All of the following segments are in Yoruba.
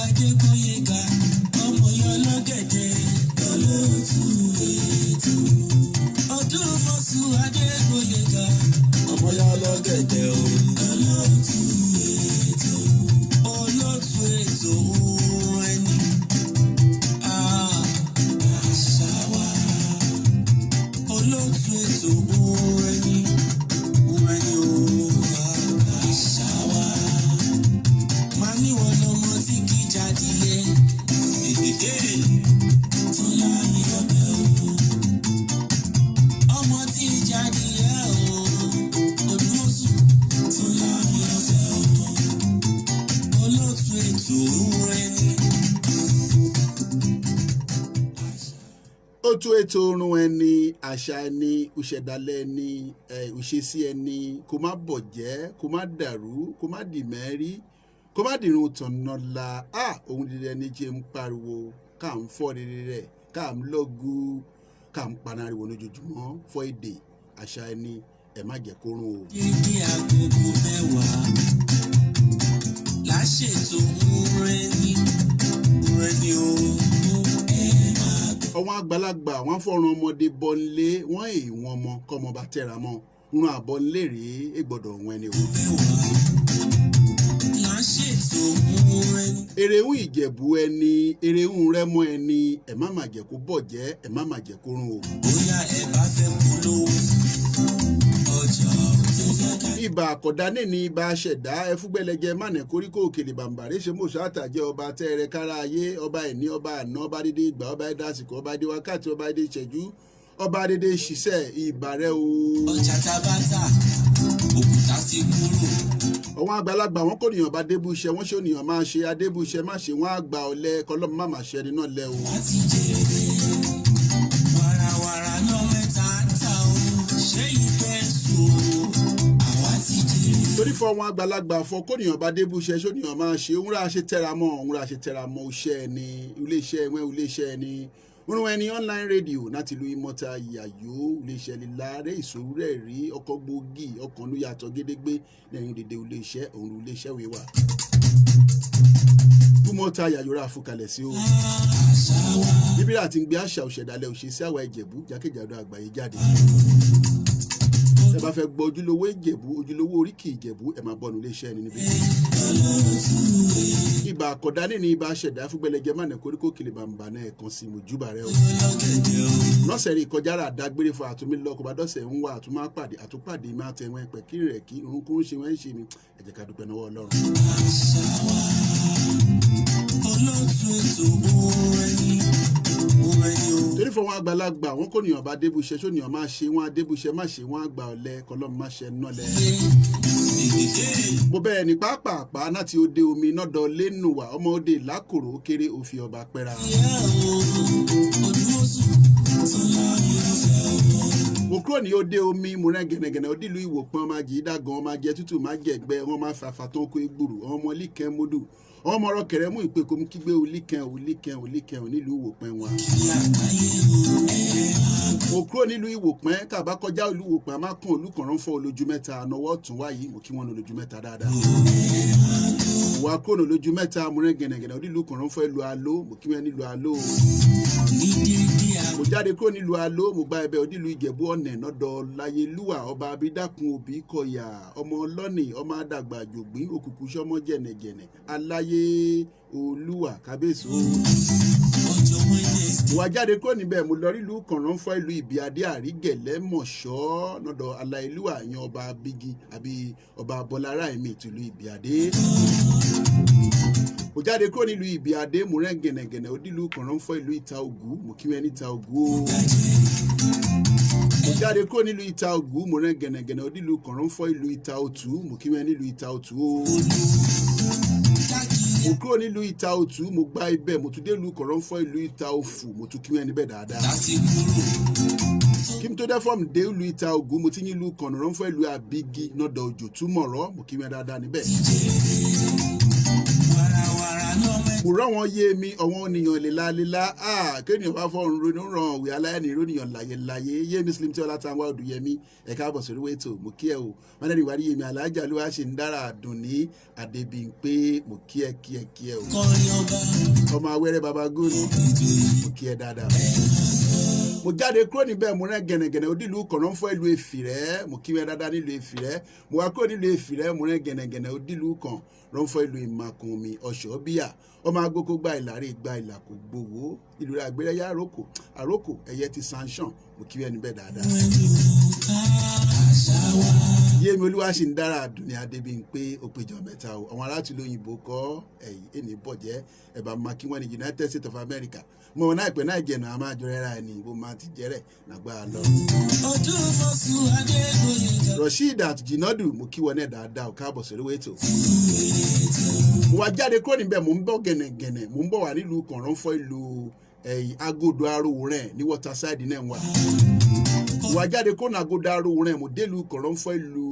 Adégbóyèga ọmọ Yọlọ́gẹ̀dẹ̀ olóòtú ètò. Odúmọ̀ṣù Adégbóyèga ọmọ Yọlọ́gẹ̀dẹ̀ olóòtú ètò. Olóòtú ètò ohun ẹni. Àṣà wa. Olóòtú ètò ohun ẹni. Ohun ẹni àṣà wa. Màá ní wọn lọmọ tí kì í jáde yẹ. Tó láyé ọbẹ̀ o. Ọmọ tí í jáde yẹ o. Odúmọ̀ṣù tó láyé ọbẹ̀ o. Olóòtú ètò ohun ẹni. Otu ètò orun ẹni, àṣà ẹni, ìṣẹ̀dálẹ̀ ẹni, ìṣesí ẹni, kó má bọ̀jẹ́, kó má dàrú, kó má dì mẹ́rí, kó má dìrun tọ̀nàlà. Ohun dídẹ ní jẹ́ ń pariwo, ká ń fọ́ rere rẹ̀, ká ń lọ́gù, ká ń panariwo lójoojúmọ́ fọ́ èdè, àṣà ẹni, ẹ má jẹ́ kó run o. Dédé agogo mẹ́wàá láṣètò ohun ẹni o. Àwọn àgbàlagbà wọ́n fọ́ràn ọmọdé bọ́nlé wọ́n èèwọ̀n ọmọ kọ́mọ bá tẹ̀ra mọ́ rún àbọ̀nlé rèé ègbọ́dọ̀ wọn ẹni o. Èrèhùn Ìjẹ̀bú ẹni èrèhùn Rẹ́mọ ẹni ẹ̀ má mà jẹ́ kó bọ̀jẹ́ ẹ̀ má mà jẹ́ kó rún o. Bóyá ẹ bá fẹ́ polówó ọjà tó fẹ́ ká. Ibà àkọ́dá ní ibà ṣẹ̀dá ẹfúgbẹ́lẹ́jẹ mánẹ̀ koríko òkèlè bàǹbàrẹ́ ṣe mọ̀ṣọ́ àtàjẹ́ ọba tẹ́rẹ kára ayé ọba ẹ̀ní ọba àná ọba dédé ìgbà ọba ẹ̀dá àsìkò ọba ẹ̀dé wákàtí ọba ẹ̀dé ìṣẹ́jú ọba dédé ṣiṣẹ́ ìbàrẹ́ o. Ọjà tá bá tà òkúta ti kúrò. Àwọn àgbàlagbà wọn kò níyàn bá débù iṣẹ́ wọn ṣe òníyàn máa ṣe adébù iṣẹ́ má ṣe wọn àgbà ọ̀lẹ kọlọ́mù má má ṣe ẹni náà lẹ o. Láti jèrè wàràwàrà náà mẹ́ta ń ta o ṣé ìfẹ́ sùn àwa ti jèrè. Torí fọ àwọn àgbàlagbà fọ kò níyàn bá débù iṣẹ́ ṣé òníyàn máa ṣe òun rà ṣe tẹra mọ́ iṣẹ́ ẹni iléeṣẹ́ ẹni orun ẹni online radio láti lu ìmọ̀ta ìyàyó iléeṣẹ́ líláre ìṣòro rẹ̀ rí ọkọ̀ gbòógì ọkàn ló yàtọ̀ gédégbé lẹ́yìn dédé iléeṣẹ́ òun iléeṣẹ́ wíwà. Ìmọ̀ta ìyàyó rà fúkalẹ̀ sí o. Níbi àti ń gbé àṣà òṣèdálẹ̀ òṣèṣì àwa Ìjẹ̀bú jákèjádò àgbáyé jáde. Ẹ bá fẹ́ gbọ́ ojúlówó Ìjẹ̀bú ojúlówó oríkì Ìjẹ̀bú ẹ máa bọ́nu iléeṣẹ́ ẹni níbí. Ibà àkọ́dá ní ibà ṣẹ̀dá fúgbẹ́lẹ́jẹ mánà koríko kìlì bàǹbà náà ẹ̀kan sí mojúbà rẹ o. Lọ́sẹ̀ rí ìkọjá rà dágbére fún àtúnmí lọ́kọ̀ bá dọ́sẹ̀ ń wá àtúnmá pàdé àtúpàdé máa tẹ̀ wọ́n ẹ̀pẹ̀ kí rẹ̀ kí orúnkún ṣe wọ́n ń ṣe ni ẹ jẹ́ ká dúpẹ́ lọ́wọ́ Ọlọ́run. Olóòtú ètò ohun ẹni o. Torí fún wọn àgbàlagbà wọn kò níyàn bá débùṣẹ́ ṣó níyàn máa ṣe wọn adébùṣẹ́ má ṣe wọn àgbà ọ̀lẹ kọlọ́mù má ṣe ná lẹ. Mo bẹ̀rẹ̀ ní pápápá láti òde omi nọ́dọ̀ lẹ́nuwà ọmọ òde lákòrò kéré òfin ọba pẹ́ra. Mo kúrò ní òde omi mo rẹ́ gẹ̀nẹ̀gẹ̀nẹ̀ òdìlú Ìwòpin ọmọ àjì ìdàgàn ọmọ àjẹ tútù má jẹ̀gbẹ́ wọn máa fàfà tó ń kó egbòrò ọmọ líkẹ́ mọ́dù ọmọ ọ̀rọ̀ kẹrẹ mú ìpè kò mú kígbé olíkẹ́ nílùú Ìwòpin wọn. Mo kúrò nílùú Ìwòpin kàbá kọjá ìlú Ìwòpin a máa kún olùkànrán fọ́ olójú mẹ́ta ànáwọ́ ọ̀tún wáyé mo kí wọ́n lójú mẹ́ta dáadáa. Wà á kúrò lójú mẹ́ta mo rẹ́ gẹ̀nẹ̀gẹ̀nẹ̀ òdìlú kànrán fọ́ ìlú Aló mo kí wọ́n nílùú Aló. Mo jáde kúrò nílùú Aló mo gba ẹbẹ òdìlú Ìjẹ̀bú ọ̀nẹ̀ nọ́dọ̀ Láyélúwà ọba Abídákun òbí kọyà ọmọ ọlọ́nì ọmọ àdàgbà jògbín òkùnkùn sọmọ jẹ̀nẹ̀jẹ̀nẹ̀ aláyé Olúwa kábíyèsí o. Mo wá jáde kúrò níbẹ̀ mo lọ rílùú kànrán fọ́ ìlú Ìbíadé Àrígẹ̀lẹ́ Mọ̀ṣọ́ nọ́dọ̀ Aláyélúwà yan ọba Bígi àbí ọba Bọ́lára ẹ̀mí ìtìlú Ìbíadé. Mo jáde kúrò nílùú Ìbíadé mo rẹ́ gẹ̀nẹ̀gẹ̀nẹ̀ òdìlú kànrán fọ́ ìlú Ìta Ògù mo kí wọ́n ní Ìta Ògù o. Mo jáde kúrò nílùú Ìta Ògù mo rẹ́ gẹ̀nẹ̀gẹ̀nẹ̀ òdìlú kànrán fọ́ ìlú Ìta Òtù mo kí wọ́n nílùú Ìta Òtù o. Mo kúrò nílùú Ìta Òtù mo gba ibẹ̀ mo tún dé ìlú kànrán fọ́ ìlú Ìta Òfù mo tún kí wọ́n níbẹ̀ dáadáa. Kí n tó dé fọ́ọ̀mù dé ìlú Ìta Ògù mo ti ní ìlú kànrán fọ́ ìlú Àbígi nọ́dọ̀ Òjò Túmọ̀rọ̀ mo kí wọ́n dáadáa níbẹ̀. mo rán wọn yé mi ọ̀wọ́n ènìyàn léla kéèyàn bá fọ́ọ̀rùn ronú ràn òwe aláìní ìrònìyàn láyé yé mi Slim tí ọlá tá wá Odùyẹmí ẹ̀ka àbọ̀ sórí wẹ́tò mo kí ẹ o wọn lẹ́nu ìwádìí yé mi alájà ló wá ṣe ń dára dùn ní Adébímpé mo kí ẹ o ọmọ awẹ́rẹ́ baba góòlù mo kí ẹ dáadáa mo jáde kúrò níbẹ̀ mo rẹ́ gẹ̀nẹ̀gẹ̀nẹ̀ odílù Kọ̀rọ̀nfọ̀ ìlú Èfìrẹ́ mo kí ẹ dáadáa nílùú Èfìrẹ́ mo wá kúrò nílùú Èfìrẹ́ mo rẹ́ gẹ̀nẹ̀gẹ̀nẹ̀ odílù Kọ̀rọ̀nfọ̀ ìlú Ìmàkùnmí Ọ̀ṣọ́bíà ọmọ agogo gba ìlàrí gba ìlà kò gbowó ìlú rẹ̀ àgbẹ̀rẹ̀yà àrókò ẹ̀yẹ ti sanṣan mo kí ẹ níbẹ̀ dáadáa. Yémi olúwa ṣì ń dára dùn ní Adébímpé òpéjọ mẹ́ta o àwọn aláàtúlò òyìnbó kọ́ ẹni bọ̀jẹ́ ẹ̀bà mákí wọn ní United States of America mo wọn náà ìpè náà jẹ̀nà àmọ́ àjọrẹ́ra ẹni ìbò máa ti jẹ́rẹ̀ nàgbà lọ. Rasheedat Jinadu mo kí wọn náà dáadáa ò káàbọ̀ sórí wẹ́tò. Mo wá jáde kúrò níbẹ̀ mo ń bọ̀ gẹ̀nẹ̀gẹ̀nẹ̀ mo ń bọ̀ wá nílùú Kọ̀rọ̀nfọ̀ ìlú Agodo Arówórẹ̀ ní Waterside náà wà. Mo wá jáde kúrò ní Agodo Arówórẹ̀ mo délùú Kọ̀rọ̀nfọ̀ ìlú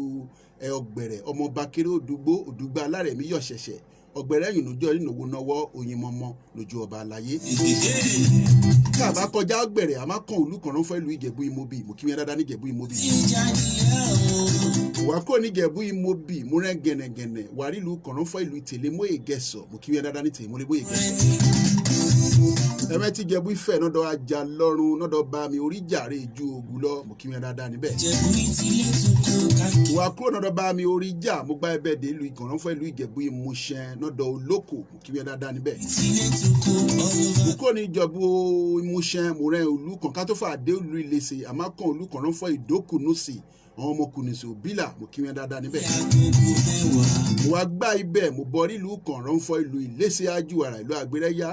Ọ̀gbẹ̀rẹ̀ ọmọọba kéré Òdùgbò alárẹ̀mí yọ̀ ṣẹ̀ṣẹ̀ Ọ̀gbẹ̀rẹ̀ yìí lójú ìnáwó náwó oyin mọ́mọ́ lójú ọba àlàyé. Káàbá kọjá Ọ̀gbẹ̀rẹ̀ a máa kàn olú Kọ̀rọ̀nfọ̀ ìlú Ìjẹ̀bú Ìmòbí mo kí wọn dáadáa ní Ìjẹ̀bú Ìmòbí. Wà kó ní Ìjẹ̀bú Ìmòbí mo rẹ́ gẹ̀nẹ̀gẹ̀nẹ̀ wà rí ìlú Kọ̀rọ̀nfọ̀ ìlú Tèlémó Ìgẹ̀sọ̀ mo kí wọn dáadáa ní Tèlémó Ìgẹ̀sọ̀. Ẹ̀mẹ́ ti Ìjẹ̀bú Ifẹ̀ nọ́dọ̀ ajá lọ́rùn nọ́dọ̀ bá mi orí jàre ju ògùn lọ mo kí wọn dáadáa níbẹ̀. Wà kúrò nọ́dọ̀ bá mi orí jà mo gbá ẹbẹ̀ dé ìlú Kọ̀rọ̀nfọ̀ ìlú Ìjẹ̀bú Ìmúṣẹ nọ́dọ̀ Olóko mo kí wọn dáadáa níbẹ̀. Mo kúrò ní Ìjẹ̀bú Ìmúṣẹ mo rẹ́ olú kan ká tó fà dé olú Ìlẹsẹ̀ àmọ́ kan olú Kọ̀rọ̀nfọ̀ Ìdókùnúsì àwọn ọmọkùnrin sí òbílà mo kí wọn dáadáa níbẹ̀. Mo wá gbá ibẹ̀ mo bọ̀ nílùú Kọ̀rọ̀nfọ̀ ìlú Ìlẹsẹ̀ Ajúwàrà ìlú Àgbẹ̀rẹ̀yà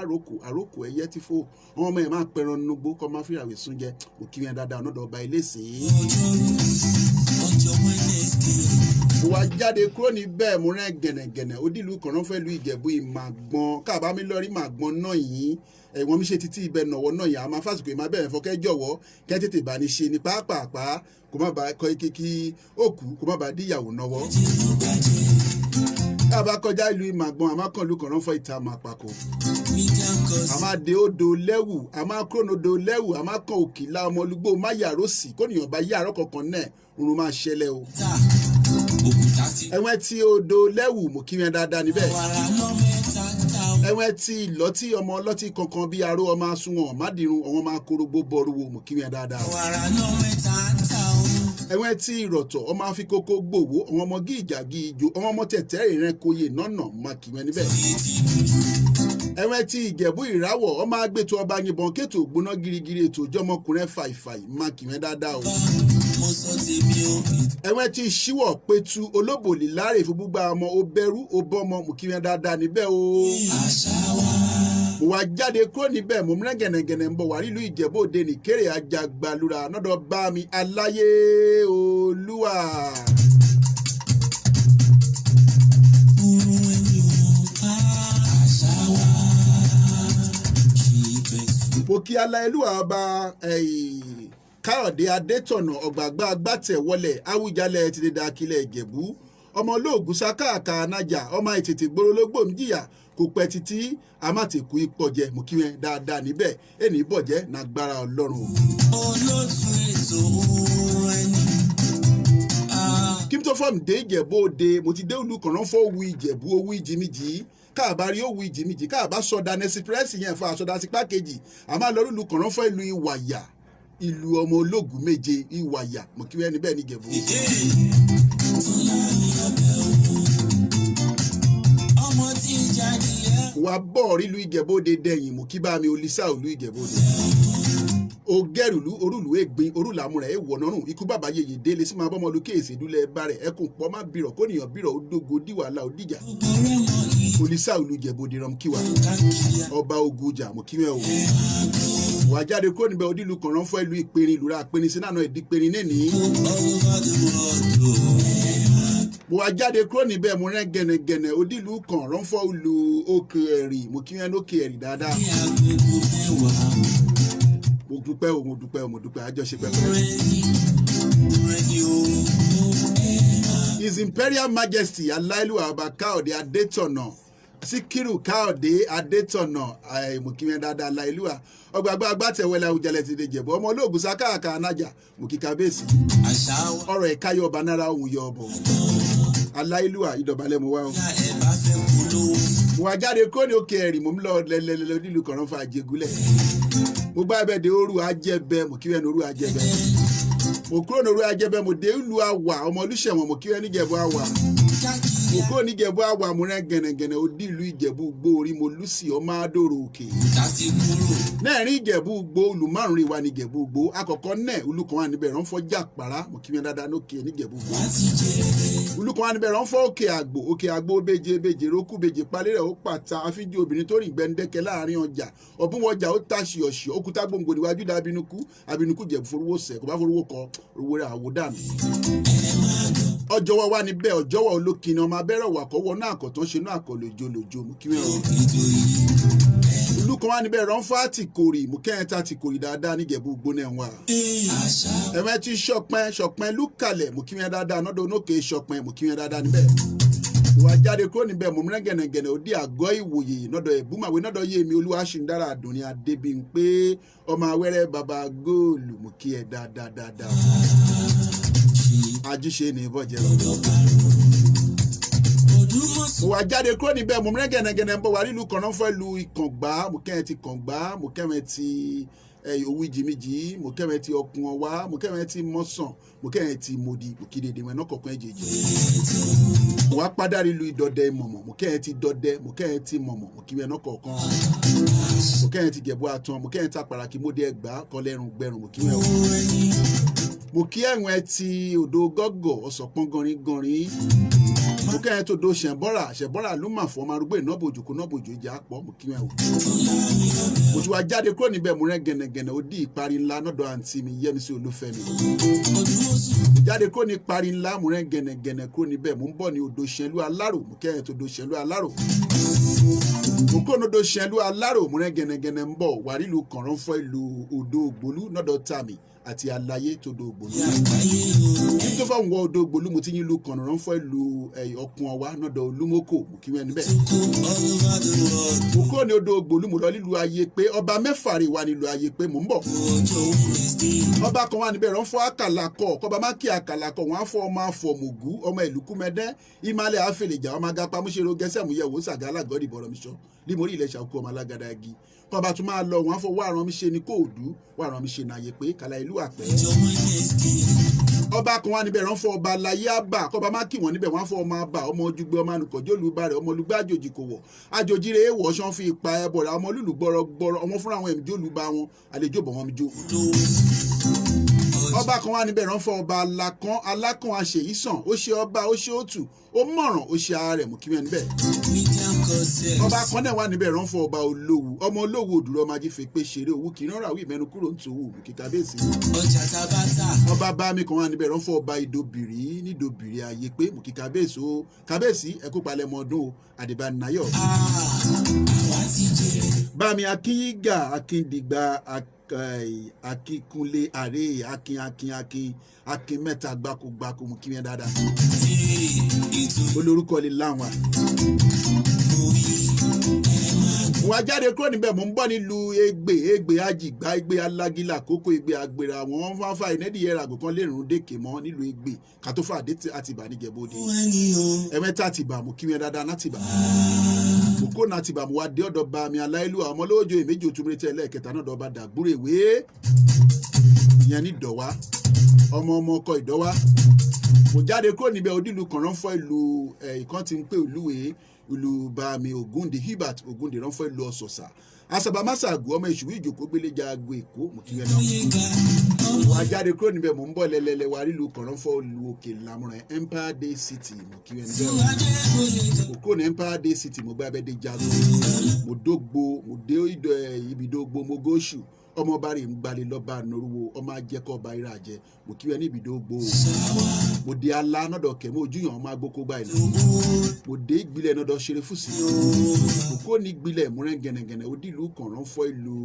àrókò ẹ̀yẹ ti fò àwọn ọmọ yẹn máa pẹran nugbó kọ́ máa fìràwé sún jẹ mo kí wọn dáadáa ọ̀nà ọba Ìlẹsẹ̀. Mo wá jáde kúrò níbẹ̀ mo rẹ́ gẹ̀nẹ̀gẹ̀nẹ̀ odílù Kọ̀rọ̀nfọ̀ ìlú Ìjẹ̀bú Ìmàgbọ́n káàbámi lọ́rí Màgbọ́n náà yìí ẹ̀wọ̀n mi ṣe títí ibẹ̀ nọ̀wọ́ náà yà á máa fásitì ìmọ̀ abẹ́rẹ́ fọkẹ́ jọ̀wọ́ kẹ́ tètè bá ní ṣe ní pàápàá kó má bàa kọ́ kíkí òkú kó má bàa díyàwó nọwọ́. Káàbá kọjá ìlú Ìmàgbọ́n àmọ́ kan ìlú Kọ̀rọ̀nfọ̀ ìta àmàpàkò. Àmọ́ de odò lẹ́wù àmọ́ kúrò odò lẹ́wù àmọ́ kan òkìlá ọmọlúgbò má yàrá òsì kó nìyàn bá yàrá kankan náà òun máa ṣẹlẹ̀ o. Ẹ̀wọ̀n ti odò lẹ́wù mo kí wọn dáadáa níbẹ̀. Ẹ̀wọ̀n ti ìlọ́tí ọmọ ọlọ́tí kankan bí aró ọmọ asunwọ̀n mádìrún ọmọ máa kórógbó bọ́rúwo mo kí wọn dáadáa. Ẹ̀wọ̀n ti ìrọ̀tọ̀ ọmọ afikókó gbòwó àwọn ọmọ gíìjàgì ìjò àwọn ọmọ tẹ̀tẹ̀ ìrìn koyè nọ́nà máa kí wọn níbẹ̀. Ẹ̀wọ̀n ti Ìjẹ̀bú Ìráwọ̀ ọmọ agbètò ọba yìnbọn kéètò gbóná girigiri ètò ìjọmọkùnrin fàìfàì máa kí wọn dáadáa o. Ẹ̀wọ̀n ti Ṣíwọ̀ Pétu olóbòlì láre fún gbúgbà ọmọ obẹ̀rú obọ́mọ mo kí wọn dáadáa níbẹ̀ o. Mo wá jáde kúrò níbẹ̀ mo mìíràn gẹ̀nẹ̀gẹ̀nẹ̀ ń bọ̀ wá nílùú Ìjẹ̀bú Òde nìkéré Ajàgbàlúrà nọ́dọ̀ bá mi aláyé olúwa. Mo kí aláìlúwà ọba Káyọ̀dé Adétọ̀nà ọ̀gbàgbà agbátẹ̀wọlẹ̀ Awùjalẹ̀ ti dédé akílẹ̀ Ìjẹ̀bú ọmọ olóògùn sákàkà anájà ọmọ ètètè gbòrólógbò ń jìyà kò pẹ́ títí amátẹ̀kù ìpọ̀jẹ mo kí wọn dáadáa níbẹ̀ ẹni bọ̀jẹ́ nàgbára Ọlọ́run. Olóòtú ètò ẹni. Kí n tó fọ́ọ̀mù dé Ìjẹ̀bú Òde mo ti dé olú Kọ̀rọ̀nfọ̀ owó Ìjẹ̀bú owó ìjìmìjì káàbá rí owó ìjìmìjì káàbá sọdá nẹsipírẹ́sì yẹn fún àsọdá sípá kejì àmọ́ lọ́rùlù Kọ̀rọ̀nfọ̀ ìlú Ìwàyà ìlú ọmọ ológun méje Ìwàyà mo kí wọn níbẹ̀ ní Ìjẹ̀bú. Wà bọ̀ rílu Ìjẹ̀bú Òde dẹ̀yìn mo kí bá mi olísà olú Ìjẹ̀bú Òde. Ogẹ́rùlú orúlù ègbin orúlàmúrẹ̀ èèwọ̀ nọ́rùn ikú bàbá yèyè délé sí máa bọ́mọlú kéèsì ìdúlẹ̀ ẹ̀bá rẹ̀ ẹkùn pọ̀ má bìrọ̀ kó nìyàn bìrọ̀ ó dógo díwàlà ó dìjà. Olísà olú Ìjẹ̀bú Òde rán kíwà ọba Ògùjà mo kí wọn o. Wà jáde kó níbẹ̀ odílù Kọ̀rọ̀nfọ̀ ìlú Ìpẹ̀rin ìlú ra Ìpẹ̀rin sí náà Ìdípẹ̀rin nẹ́ni. Mo wá jáde kúrò níbẹ̀ mo rẹ́ gẹ̀nẹ̀gẹ̀nẹ̀ odílù Kọ̀rọ̀nfọ̀ ìlú Òkè Ẹ̀rì mo kí wọn lókè Ẹ̀rì dáadáa. Mo dúpẹ́ àjọṣe pẹ́pẹ́. His Imperial Majesty Aláìlúwà ọba Káyọ̀dé Adétọ̀nà Síkírù Káyọ̀dé Adétọ̀nà mùkíwẹ́ dáadáa láìlúwà ọgbàgbà agbátẹ̀wẹ́lá Awùjalẹ̀ ti dé Jẹ̀bú ọmọ olóògùn sákàkà anájà mùkíkàbèsì ọ̀rọ̀ ìkáyọ̀ ọba náírà òun yọ ọbọ̀ aláìlúwà ìdọ̀bálẹ̀ mo wá o. mo wá jáde kó ní òkè ẹ̀rì mo ń lọ lẹ́lẹ́lẹ́lẹ́ nílùú Kọ̀rọ̀nfà Àjẹgúnlẹ̀ mo gbá ẹbẹ̀ dé Òru Ajẹ́bẹ́ mùkíwẹ́ ní Òru Ajẹ́bẹ́ mo kúrò ní Òru Ajẹ́bẹ́ mo dé ìlú Àwà ọmọ Olúṣẹ̀wọ̀n mùkíwẹ́ níjẹ̀bú Àwà mo kúrò níjẹ̀bú Àwà mo rẹ́ gẹ̀nẹ̀gẹ̀nẹ̀ ó dí ìlú Ìjẹ̀bú Igbó orí mo lùsì ọmọ Adóró Òkè nẹ́ẹ̀rín Ìjẹ̀bú Igbó olù márùn-ún ìwà ní Ìjẹ̀bú Igbó àkọ́kọ́ náà olùkọ́ wà níbẹ̀ rán fọ́ jàpárá mùkíwẹ́ dáadáa lókè níjẹ̀bú Igbó olùkọ́ wà níbẹ̀ rán fọ́ òkè àgbò béje rókù béje palẹ́ rẹ̀ ó pàtà àfíjì obìnrin tó rìn gbẹ́ndẹ́kẹ́ láàrin ọjà ọ̀bùnwọ̀jà ó tàṣì ọ̀ṣì òkúta gbòǹgbò níwájú dá abínukú Jẹ̀bú forúwó sẹ̀ kò bá forúwó kọ owó rẹ̀ àwòdànù ọjọ́wọ́ wà níbẹ̀ ọjọ́wọ́ olókìní ọmọ abẹ́rẹ́ wà kọ́wọ́ náà àkọ́tún ṣe náà àkọ́ lòjò mú kí wọ́n ìlú kan wà níbẹ̀ rán fún àtìkòrì mú kẹ́hìntà àtìkòrì dáadáa níjẹ̀bú gbóná ẹ̀ wá ẹ̀mẹ́ ti ṣọpẹ́ lúkàlẹ̀ mú kí wọ́n dáadáa nọ́dọ̀ onókè ṣọpẹ́ mú kí wọ́n dáadáa níbẹ̀ ìwà jáde kúrò níbẹ̀ mú mìíràn gẹ̀nẹ̀gẹ̀nẹ̀ òdi àgọ́ ìwòye nọ́dọ̀ ẹ̀bùmàwé nọ́dọ̀ yémi Olúwaṣíndára Àdùnní Adébímpé ọmọ awẹ́rẹ́ baba góòlù mú kí ẹ dáadáa àjùṣe ní ìbọ̀jẹ̀ lọ. mo wá jáde kúrò níbẹ̀ mo mìíràn gẹ̀nẹ̀gẹ̀nẹ̀ ń bọ̀ wá nílùú Kọ̀rọ̀nfà ìlú Ìkàngbá mo kẹ́hìn ti Kàngbá mo kẹ́hìn ti òwú jìmìjì mo kẹ́hìn ti ọkùn ọwá mo kẹ́hìn ti mọ́sàn mo kẹ́hìn ti mòdì òkìdèdè mọ̀ ẹ̀ náà kọ̀ọ̀kan ẹ̀jẹ̀jẹ̀. mo wá padà nílùú Ìdọ̀dẹ mọ̀mọ̀ mo kẹ́hìn ti Dọ̀dẹ mo kẹ́hìn ti mọ̀mọ̀ mo kí ẹ̀ náà kọ̀ọ̀kan mo kẹ́hìn ti Jẹ̀bú Àtàn mo kẹ́hìn ti Àpàràkì Mòdè Ẹ̀gbá kọ́lẹ́rùn gbẹ̀rùn mo kí ẹ̀ mo kí ẹ̀wọ̀n ẹ ti odò gọ́gọ̀ ọ̀sọ̀pọ̀n gọ̀rin mo kẹ́ ẹ tó do ṣẹ̀bọ́ra ló mà fọ́ ọmọ arúgbó ìnábòjò kó nábòjò ìjà pọ̀ mo kí ẹ wò. mo ti wá jáde kúrò níbẹ̀ mo rẹ́ gẹ̀nẹ̀gẹ̀nẹ̀ ó dí ìparí ńlá nọ́dọ̀ àǹtí mi Yẹ́misí Olúfẹ́mi. jáde kúrò ní ìparí ńlá mo rẹ́ gẹ̀nẹ̀gẹ̀nẹ̀ kúrò níbẹ̀ mo ń bọ̀ ní odò Ṣẹ̀lú Alárò mo kẹ́ ẹ tó do Ṣẹ̀lú Alárò. mo kó odò Ṣẹ̀lú Alárò mo rẹ́ gẹ̀nẹ̀gẹ̀nẹ̀ ń bọ̀ wàrí ìlú Kọ̀rọ̀nfà ìlú Odò Ògbólú nọ́dọ̀ Tàmì àti Aláyé tó do Ògbólú. tó fà ń wọ Odò Ògbólú mo ti yín lu Kọ̀rọ̀nfà ìlú ọkùn ọwá nọ́dọ̀ Olúmọ́kò mo kí wẹ́n níbẹ̀. mo kúrò ní Odò Ògbólú mo lọ nílùú Ayépé ọba mẹ́fà rè wà nílùú Ayépé mo ń bọ̀. ọba kan wà níbẹ̀ rán fọ́ àkàlàkọ̀ kọba má kí àkàlàkọ̀ wọn á fọ ọmọ àfọ̀mùgú ọmọ ìlú Kúmẹ́dẹ́ ìmàlẹ̀ àfẹlẹ̀jà ọmọ agapa múṣẹ́rọ gẹ́sẹ̀ mú yẹ̀wò sàgálà gọ́dì bọ̀rọ̀ mi sọ límórí ilẹ̀ ṣàkóso ọmọ alágàdá igi kọba tún máa lọ wọn á fọ wàrán mi ṣe ní Kóòdú wàrán mi ṣe ní Ayépé kàlà ìlú Àpẹ́. ọba kan wà níbẹ̀ rán fọ ọba Aláyé àbà kọba má kí wọn níbẹ̀ wọn á fọ ọmọ àbà ọmọ ojúgbé ọmọ anùkọ̀jọ́ olùbárẹ̀ ọmọ olùgbé àjòjì kò wọ̀ àjòjì rẹ̀ èèwọ̀ ṣan fi ipa ẹbọ̀rẹ̀ ọmọ olùlù gbọ́rọ̀ ọmọ fúnra àwọn ẹ̀mí olùbá wọn àlejò bọ̀ wọn mi jó. ọba kan wà níbẹ̀ rán fọ ọba alákan àṣeyí sàn ó ṣe ọba ó ṣe òtù ó mọ̀ràn ó ṣe ara rẹ̀ mú kí wọ́n níbẹ̀. ọba kan náà wà níbẹ̀ rán fọ ọba Olówù ọmọ Olówù òdùrọ̀ ọmọ ajífẹ́ pé ṣeré owó kì í rán ràwí ìmẹ́nu kúrò nítorí òwò kí kábíyèsí. ọba bá mi kan wà níbẹ̀ rán fọ ọba Ìdòbìrí nídòbìrí Ayépé mú kí kábíyèsí ó kábíyèsí ẹ kú palẹ̀ mọ́ ọdún o Adébánáyọ̀. bá mi Akínyìgà Akíndìgbà Akínkúnlé àrè akin mẹ́ta gbákogbáko mú kí wọ́n dáadáa. olórúkọ lè láwọn. mo wá jáde kúrò níbẹ̀ mo ń bọ̀ nílùú Ègbè Àjìgbá Ègbè Alágílà Kókó Ègbè Àgbèrè àwọn wọn fún afá ìnẹ́dìyẹ àgò kan lè rún dèkè mọ́ nílùú Ègbè kàtófà àdé Àtìbà níjẹ̀bọ́dé. ẹ̀mẹ́ta Àtìbà mo kí wọ́n dáadáa n'Àtìbà. mo kó n'Àtìbà mo wá dé ọ̀dọ̀ bá mi Aláìlúwà ọmọ lóòjó èméjì òtúmọ̀rẹ́tẹ̀ ẹlẹ́ẹ̀kẹta náà dọ̀ba Dàgbúrèwé ìyẹn ní Ìdọ̀wá ọmọ ọkọ Ìdọ̀wá. mo jáde kúrò níbẹ̀ odílù Kọ̀rọ̀nfà ìlú ìkan ti ń pè olúwe ìlú bàmí Ògúndé Hubert Ògúndé ránfọ́ ìlú Ọ̀sọ̀sà Àsàbà Màsàgù ọmọ ìṣùwé ìjòkó gbéléjà àgbo Èkó mo kí wẹ́n náà. mo jáde kúrò níbẹ̀ mo ń bọ̀ lẹ́lẹ́lẹ́ wa nílùú Kọ̀rọ̀nfà ìlú Òkè Lámúràn Empire Day City mo kí wẹ́n níbẹ̀. mo kúrò ní Empire Day City mo gbá abẹ́dẹ́ jago mo dógbó mo dé ibìdógbó mo góṣù ọmọ ọba rẹ̀ ń gbalẹ̀ lọ́ba ànórúwo ọmọ ajẹ́kọ̀ ọba ira jẹ mo kí wẹ́n ní ibìdógbó mo dé alá nọ́dọ̀ kẹ́mọ́ ojúyàn ọmọ agbókó gbà ìlú mo dé ìgbìlẹ̀ nọ́dọ̀ ṣeré fùsì mo kó ní ìgbìlẹ̀ múrẹ́ gẹ̀nẹ̀gẹ̀nẹ̀ ó dìlú Kọ̀rọ̀nfà ìlú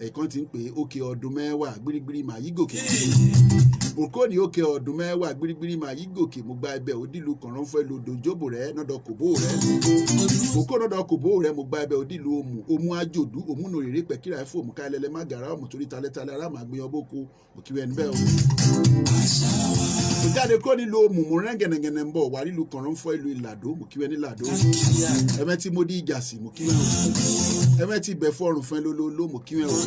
ẹ̀kan ti ń pè é òkè ọdún mẹ́wàá gbírígbírí màá yí gòkè mo kó ní òkè ọdún mẹ́wàá gbirigbiri máa yí gòkè mo gba ẹbẹ̀ òdìlú kànrán fẹ́ lo dòjòbò rẹ̀ nọ́dọ̀ kòbó rẹ̀ mo kó nọ́dọ̀ kòbó rẹ̀ mo gba ẹbẹ̀ òdìlú òmù àjòdú òmùnà òrèrè pẹ̀kíra ẹ̀fọ́ òmù ká ẹlẹ́lẹ́ má gàrà ọmọ torí talẹ́talẹ́ ará màá gbìyànjú bóko mo kí wẹ́n níbẹ̀ o. mo jáde kó nílò òmù mo rẹ́ gẹ̀nẹ̀gẹ̀nẹ̀ ń bọ̀ wà nílùú kànrán fẹ́ ìlú ìlàdó mo kí wẹ́n ní ìlàdó ẹ̀mẹ́ tí mo dí ìjà sí mo kí wẹ́n o ẹ̀mẹ́ tí bẹ̀ fọ́ọ̀rùn fẹ́ lólóló mo kí wẹ́n o